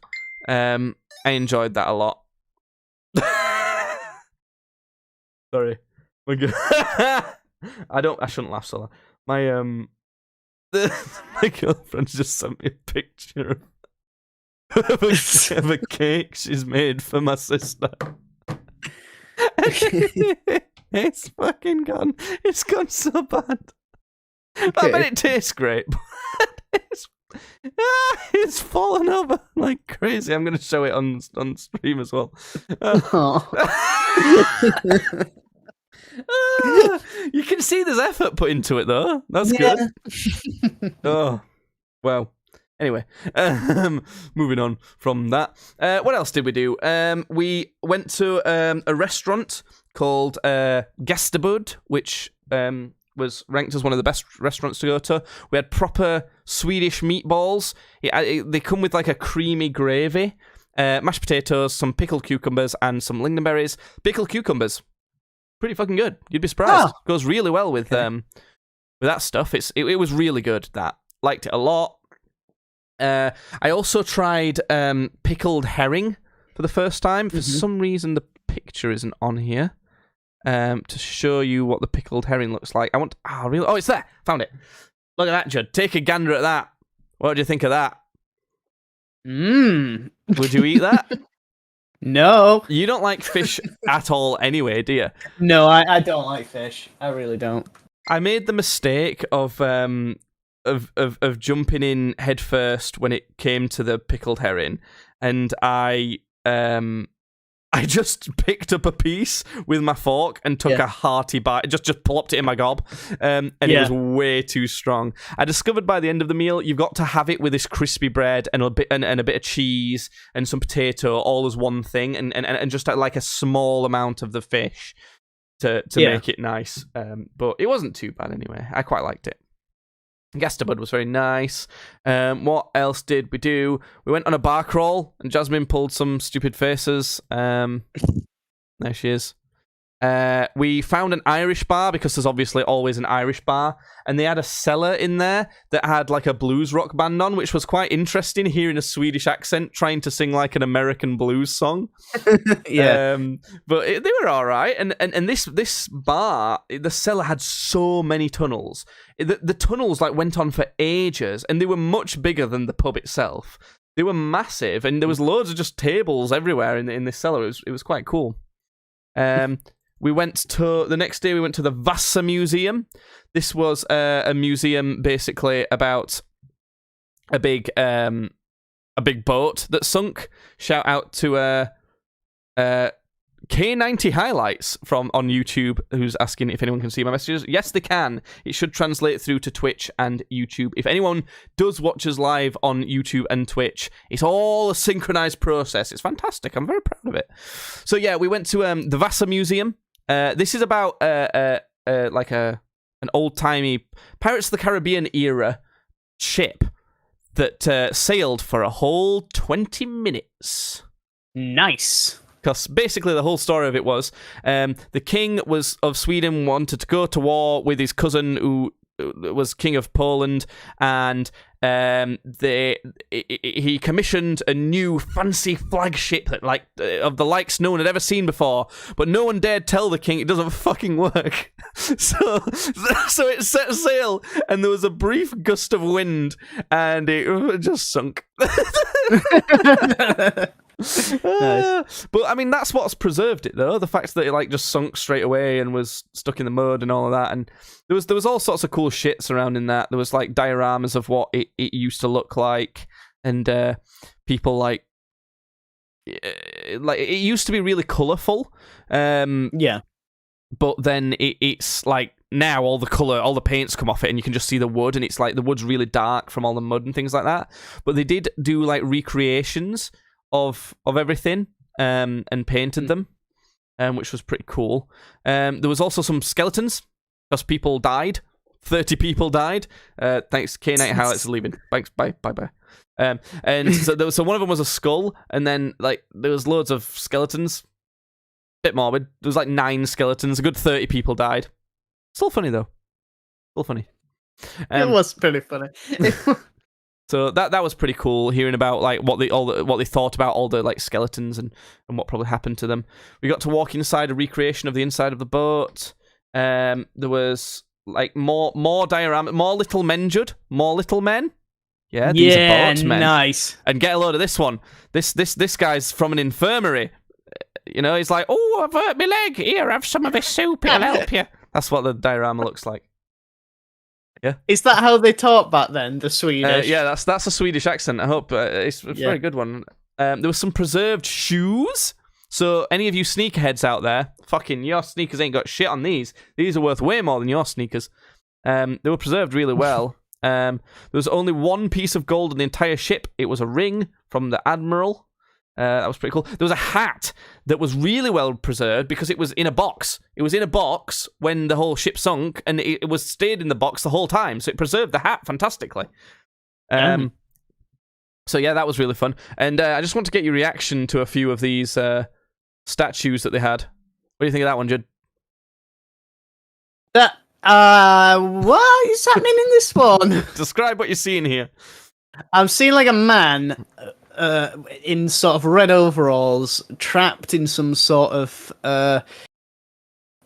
I enjoyed that a lot. Sorry, I shouldn't laugh so loud. My girlfriend's just sent me a picture of a cake she's made for my sister. It's fucking gone. It's gone so bad. Okay. I bet it tastes great. It's fallen over like crazy. I'm going to show it on stream as well. You can see there's effort put into it, though. That's good. Oh, well. Anyway, moving on from that. What else did we do? We went to a restaurant called Gästebud, which was ranked as one of the best restaurants to go to. We had proper Swedish meatballs. They come with like a creamy gravy, mashed potatoes, some pickled cucumbers, and some lingonberries. Pickled cucumbers. Pretty fucking good. You'd be surprised. Goes really well with that stuff. It was really good. Liked it a lot. I also tried pickled herring for the first time. For some reason, the picture isn't on here to show you what the pickled herring looks like. Really? Oh, it's there. Found it. Look at that, Judd. Take a gander at that. What do you think of that? Would you eat that? No. You don't like fish at all anyway, do you? No, I don't like fish. I really don't. I made the mistake of jumping in head first when it came to the pickled herring, and I just picked up a piece with my fork and took a hearty bite. Just plopped it in my gob, and it was way too strong. I discovered by the end of the meal, you've got to have it with this crispy bread and a bit of cheese and some potato, all as one thing, and just like a small amount of the fish to make it nice. But it wasn't too bad anyway. I quite liked it. Gästebud was very nice. What else did we do? We went on a bar crawl, and Jasmine pulled some stupid faces. There she is. We found an Irish bar because there's obviously always an Irish bar, and they had a cellar in there that had like a blues rock band on, which was quite interesting. Hearing a Swedish accent trying to sing like an American blues song. Yeah. But they were all right, and this bar, the cellar had so many tunnels. The tunnels like went on for ages, and they were much bigger than the pub itself. They were massive, and there was loads of just tables everywhere in this cellar. It was quite cool. We went to the next day. We went to the Vasa Museum. This was a museum basically about a big boat that sunk. Shout out to K90 Highlights on YouTube, who's asking if anyone can see my messages. Yes, they can. It should translate through to Twitch and YouTube. If anyone does watch us live on YouTube and Twitch, it's all a synchronized process. It's fantastic. I'm very proud of it. So yeah, we went to the Vasa Museum. This is about like an old-timey Pirates of the Caribbean era ship that sailed for a whole 20 minutes. Nice. Because basically the whole story of it was the king of Sweden wanted to go to war with his cousin who was king of Poland, and he commissioned a new fancy flagship that of the likes no one had ever seen before, but no one dared tell the king it doesn't fucking work. So it set sail, and there was a brief gust of wind, and it just sunk. Nice. But I mean, that's what's preserved it, though. The fact that it just sunk straight away and was stuck in the mud and all of that, and there was all sorts of cool shit surrounding that. There was dioramas of what it used to look like, and people it used to be really colourful. Yeah. But then it's now all the paint's come off it, and you can just see the wood, and it's the wood's really dark from all the mud and things like that. But they did do recreations of everything and painted them, which was pretty cool. There was also some skeletons because people died. 30 people died. Thanks, K-Night Highlights for leaving. Thanks, bye. And so one of them was a skull, and then there was loads of skeletons. Bit morbid. There was 9 skeletons. A good 30 people died. Still funny though. Still funny. It was pretty funny. So that was pretty cool, hearing about what they thought about all the skeletons and what probably happened to them. We got to walk inside a recreation of the inside of the boat. There was more diorama, more little men, Judd, more little men. Yeah, these are boatmen. Nice. And get a load of this one. This guy's from an infirmary. You know, he's like, oh, I've hurt my leg. Here, have some of this soup. It'll help you. That's what the diorama looks like. Yeah. Is that how they talk back then, the Swedish? Yeah, that's a Swedish accent. I hope it's a very good one. There was some preserved shoes. So any of you sneakerheads out there, fucking your sneakers ain't got shit on these. These are worth way more than your sneakers. They were preserved really well. There was only one piece of gold on the entire ship. It was a ring from the admiral. That was pretty cool. There was a hat that was really well preserved because it was in a box. It was in a box when the whole ship sunk, and it was stayed in the box the whole time. So it preserved the hat fantastically. So yeah, that was really fun. And I just want to get your reaction to a few of these statues that they had. What do you think of that one, Judd? What is happening in this one? Describe what you're seeing here. I'm seeing a man in sort of red overalls, trapped in some sort of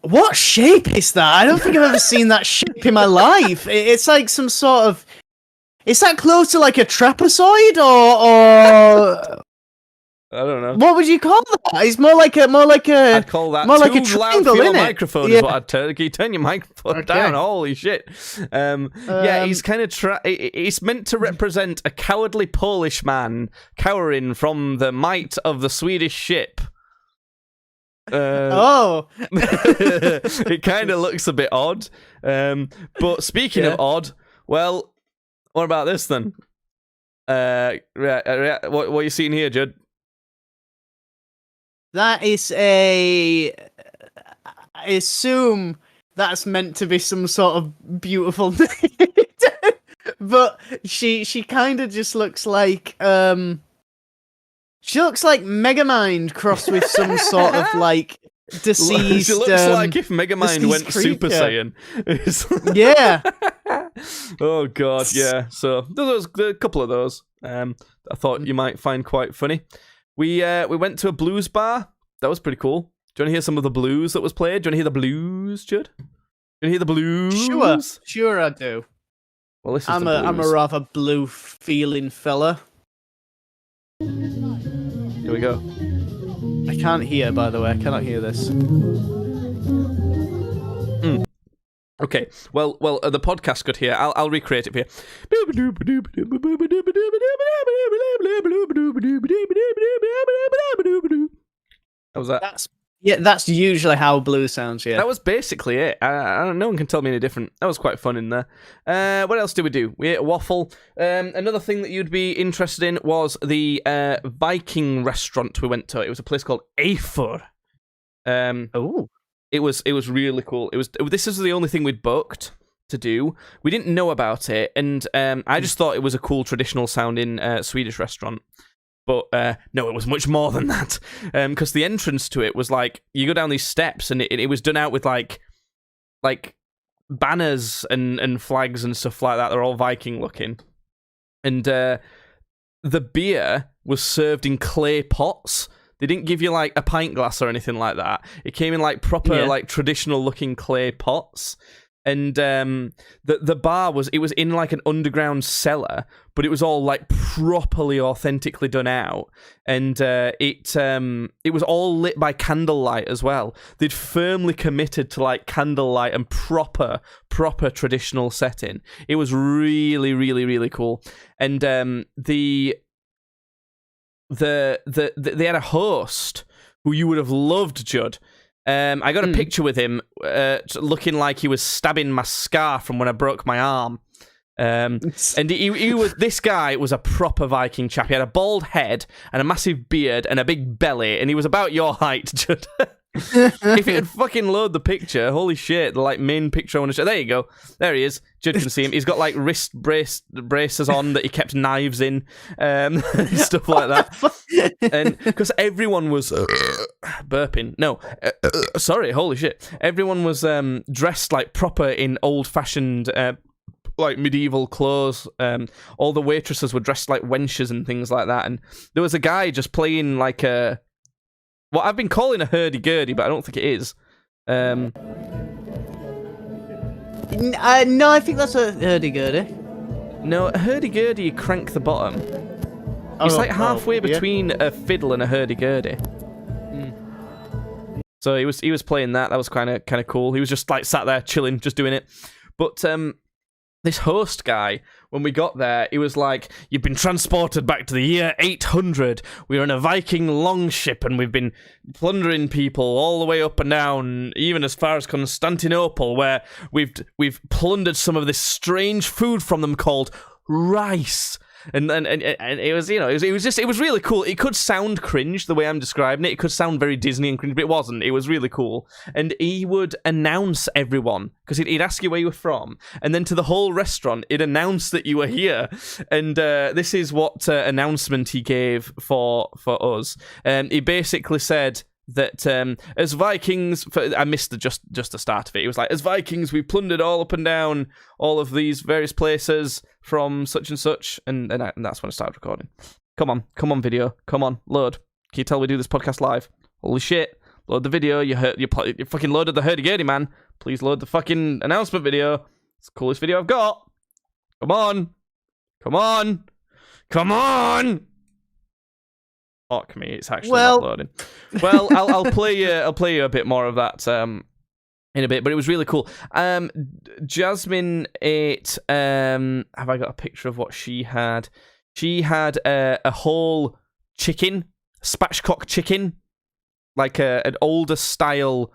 what shape is that? I don't think I've ever seen that shape in my life. It's like some sort of. Is that close to a trapezoid or? I don't know. What would you call that? It's more like a. I'd call that more too like a triangle, loud for your innit? microphone. Is what I'd turn. Can you turn your microphone down? Holy shit! Yeah, he's kind of. It's meant to represent a cowardly Polish man cowering from the might of the Swedish ship. It kind of looks a bit odd. But speaking of odd, well, what about this then? What are you seeing here, Judd? That is I assume that's meant to be some sort of beautiful but she kind of just looks like she looks like Megamind crossed with some sort of deceased. It looks like if Megamind went Super creature. Saiyan. Yeah. Oh god, yeah. So there's a couple of those. I thought you might find quite funny. We went to a blues bar. That was pretty cool. Do you want to hear some of the blues that was played? Do you want to hear the blues, Judd? Do you want to hear the blues? Sure I do. Well, listen I'm a rather blue feeling fella. Here we go. I can't hear, by the way. I cannot hear this. Okay. Well, the podcast could hear. I'll recreate it for you. How was that? That's usually how blue sounds. Yeah. That was basically it. No one can tell me any different. That was quite fun in there. What else did we do? We ate a waffle. Another thing that you'd be interested in was the Viking restaurant we went to. It was a place called Eifur. Oh. It was really cool. This is the only thing we'd booked to do. We didn't know about it, and I just thought it was a cool traditional sounding Swedish restaurant. But no, it was much more than that. Because the entrance to it was like, you go down these steps, and it was done out with like banners and flags and stuff like that. They're all Viking looking. And the beer was served in clay pots. They didn't give you like a pint glass or anything like that. It came in like proper like traditional looking clay pots. And the bar was in like an underground cellar, but it was all like properly authentically done out, and it was all lit by candlelight as well. They'd firmly committed to like candlelight and proper traditional setting. It was really, really, really cool. And they had a host who you would have loved, Judd. I got a picture with him looking like he was stabbing my scar from when I broke my arm. And this guy was a proper Viking chap. He had a bald head and a massive beard and a big belly, and he was about your height, Judd. If it had fucking load the picture, holy shit, the like main picture I want to show. There you go. There he is. Judd can see him. He's got like wrist braces on that he kept knives in, and stuff like that. And because everyone was burping. No, sorry, holy shit. Everyone was dressed like proper in old-fashioned like medieval clothes. All the waitresses were dressed like wenches and things like that. And there was a guy just playing like a... What I've been calling a hurdy-gurdy, but I don't think it is. No, I think that's a hurdy-gurdy. No, a hurdy-gurdy, you crank the bottom. It's like halfway between a fiddle and a hurdy-gurdy. So he was playing that. That was kind of cool. He was just like sat there chilling, just doing it. But this host guy, when we got there, he was like, "You've been transported back to the year 800. We are in a Viking longship, and we've been plundering people all the way up and down, even as far as Constantinople, where we've plundered some of this strange food from them called rice." And it was, it was really cool. It could sound cringe the way I'm describing it. It could sound very Disney and cringe, but it wasn't. It was really cool. And he would announce everyone, because he'd ask you where you were from, and then to the whole restaurant, he'd announce that you were here. And this is what announcement he gave for us. He basically said that as Vikings, I missed just the start of it. It was like, as Vikings, we plundered all up and down all of these various places from such and such, and that's when I started recording. Come on, video, come on, load. Can you tell we do this podcast live? Holy shit, load the video. You fucking loaded the hurdy-gurdy, man. Please load the fucking announcement video. It's the coolest video I've got. Come on. Fuck me, it's actually not loading. Well, I'll play you a bit more of that in a bit, but it was really cool. Jasmine ate. Have I got a picture of what she had? She had a whole chicken, spatchcock chicken, like an older style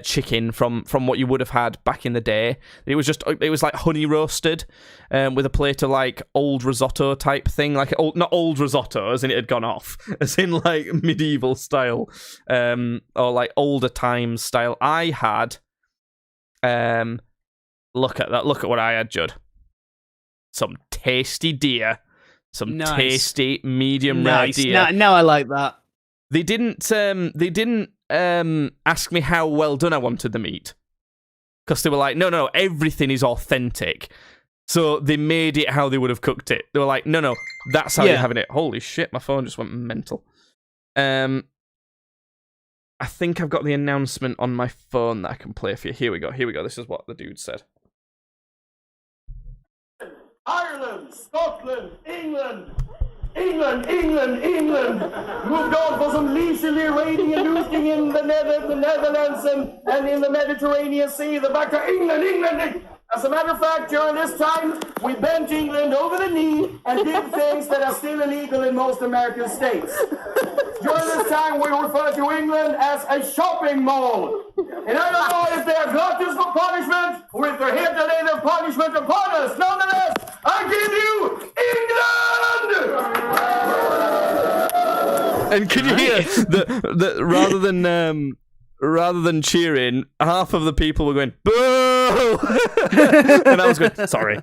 chicken from what you would have had back in the day. It was like honey roasted, with a plate of like old risotto type thing, like not old risotto as in it had gone off, as in like medieval style, or like older times style. I had, look at that. Look at what I had, Judd. Some tasty deer, some tasty medium rare deer. Now I like that. They didn't ask me how well done I wanted the meat. Because they were like, no, everything is authentic. So they made it how they would have cooked it. They were like, no, that's how you're having it. Holy shit, my phone just went mental. I think I've got the announcement on my phone that I can play for you. Here we go. This is what the dude said. Ireland, Scotland, England moved on for some leisurely raiding and looting in the Netherlands and in the Mediterranean Sea. They're back to England. As a matter of fact, during this time, we bent England over the knee and did things that are still illegal in most American states. During this time, we refer to England as a shopping mall. And I don't know if they're gluttons for punishment or if they're here to lay their punishment upon us. Nonetheless, I give you England! And can you hear that rather than cheering, half of the people were going, boo! And I was going, sorry.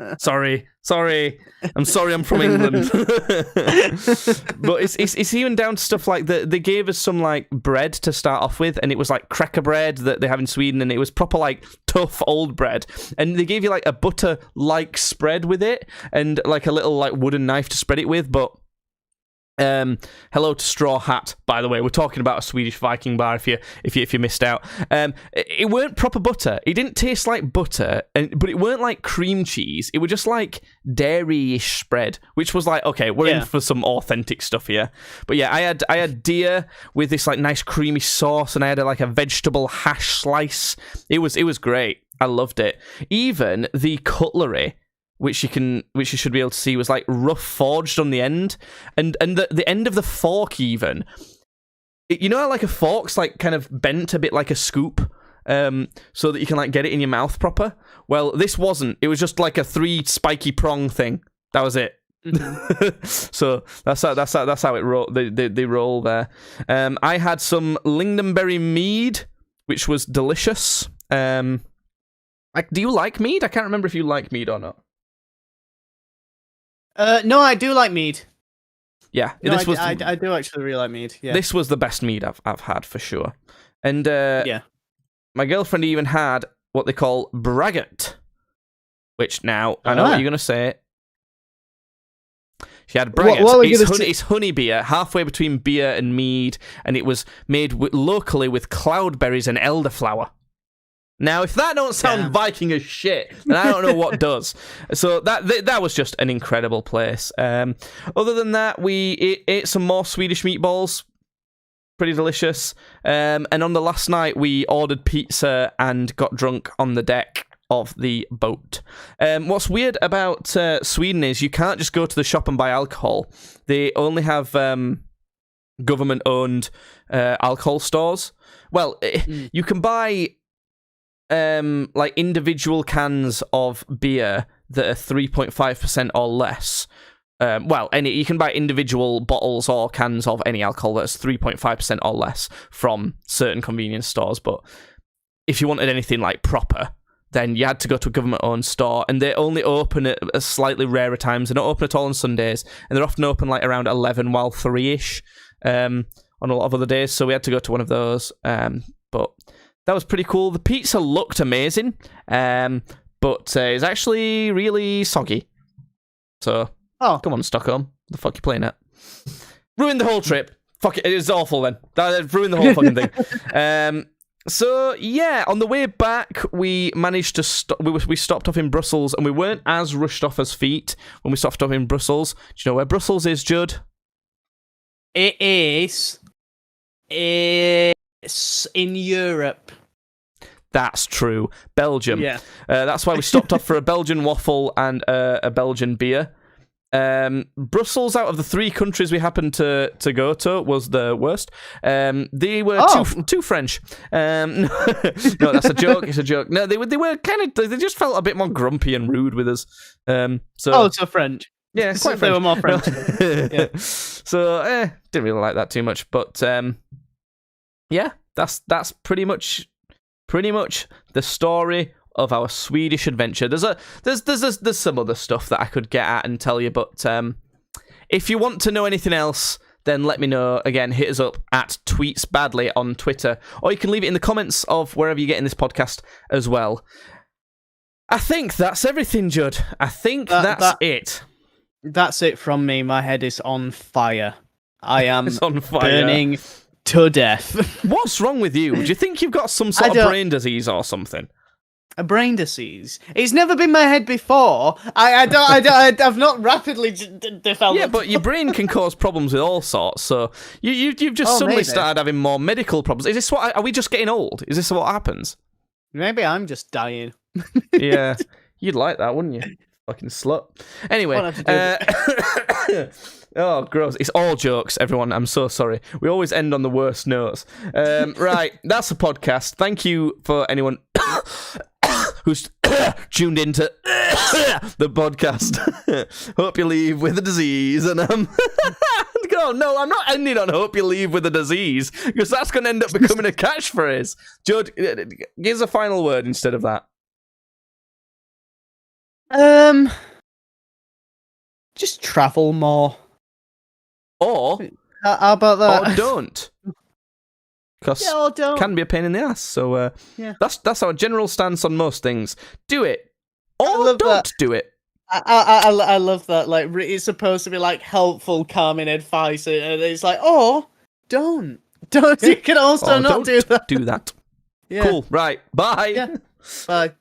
I'm sorry, I'm from England. But it's even down to stuff like they gave us some like bread to start off with, and it was like cracker bread that they have in Sweden, and it was proper like tough old bread. And they gave you like a butter-like spread with it, and like a little like wooden knife to spread it with, but hello to Straw Hat, by the way. We're talking about a Swedish Viking bar if you missed out. It weren't proper butter. It didn't taste like butter, but it weren't like cream cheese. It was just like dairy-ish spread, which was like, okay, we're in for some authentic stuff here. But yeah, I had deer with this like nice creamy sauce, and I had like a vegetable hash slice. It was great. I loved it. Even the cutlery, which you should be able to see, was like rough forged on the end, and the end of the fork even. You know how like a fork's like kind of bent a bit like a scoop, so that you can like get it in your mouth proper. Well, this wasn't. It was just like a 3 spiky prong thing. That was it. So that's how it roll. They roll there. I had some lingonberry mead, which was delicious. Do you like mead? I can't remember if you like mead or not. No, I do like mead. Yeah, no, I do actually really like mead. Yeah, this was the best mead I've had for sure. And my girlfriend even had what they call braggot, which now I know what you're gonna say. She had braggot. It's honey beer, halfway between beer and mead, and it was made locally with cloudberries and elderflower. Now, if that don't sound Viking as shit, then I don't know what does. So that was just an incredible place. Other than that, we ate some more Swedish meatballs. Pretty delicious. And on the last night, we ordered pizza and got drunk on the deck of the boat. What's weird about Sweden is you can't just go to the shop and buy alcohol. They only have government-owned alcohol stores. Well, you can buy like individual cans of beer that are 3.5% or less. You can buy individual bottles or cans of any alcohol that's 3.5% or less from certain convenience stores. But if you wanted anything like proper, then you had to go to a government-owned store, and they only open at slightly rarer times. They're not open at all on Sundays, and they're often open like around 11 while 3-ish on a lot of other days. So we had to go to one of those. But that was pretty cool. The pizza looked amazing, but it's actually really soggy. So, come on, Stockholm. The fuck you playing at? Ruined the whole trip. Fuck it, it was awful then. That ruined the whole fucking thing. So, yeah, on the way back, we managed to stop. We stopped off in Brussels, and we weren't as rushed off as feet when we stopped off in Brussels. Do you know where Brussels is, Judd? It is. It's in Europe. That's true. Belgium. Yeah. That's why we stopped off for a Belgian waffle and a Belgian beer. Brussels, out of the 3 countries we happened to go to, was the worst. They were too French. No, that's a joke. It's a joke. No, they were kind of. They just felt a bit more grumpy and rude with us. So French. Yeah, quite French. They were more French. Yeah. So, didn't really like that too much, but yeah, that's pretty much the story of our Swedish adventure. There's some other stuff that I could get at and tell you, but if you want to know anything else, then let me know. Again, hit us up at tweetsbadly on Twitter, or you can leave it in the comments of wherever you're getting this podcast as well. I think that's everything, Judd. I think that's it. That's it from me. My head is on fire. I am It's on fire. burning to death. What's wrong with you? Do you think you've got some sort of brain disease or something? A brain disease. It's never been my head before. I've not rapidly developed. Yeah, but your brain can cause problems with all sorts. So you've just suddenly maybe. started having more medical problems. Is this what? Are we just getting old? Is this what happens? Maybe I'm just dying. Yeah, you'd like that, wouldn't you? Fucking slut. Anyway, oh, gross. It's all jokes, everyone. I'm so sorry. We always end on the worst notes. Right, that's the podcast. Thank you for anyone who's tuned into the podcast. Hope you leave with a disease. And no, I'm not ending on hope you leave with a disease, because that's going to end up becoming a catchphrase. Judd, give us a final word instead of that. Just travel more. Or How about that? Or don't. Because it can be a pain in the ass. So that's our general stance on most things. Do it. Or don't do it. I love that. Like, it's supposed to be like helpful, calming advice, and it's like, don't. You can also not do that. Do that. Yeah. Cool. Right. Bye. Yeah. Bye.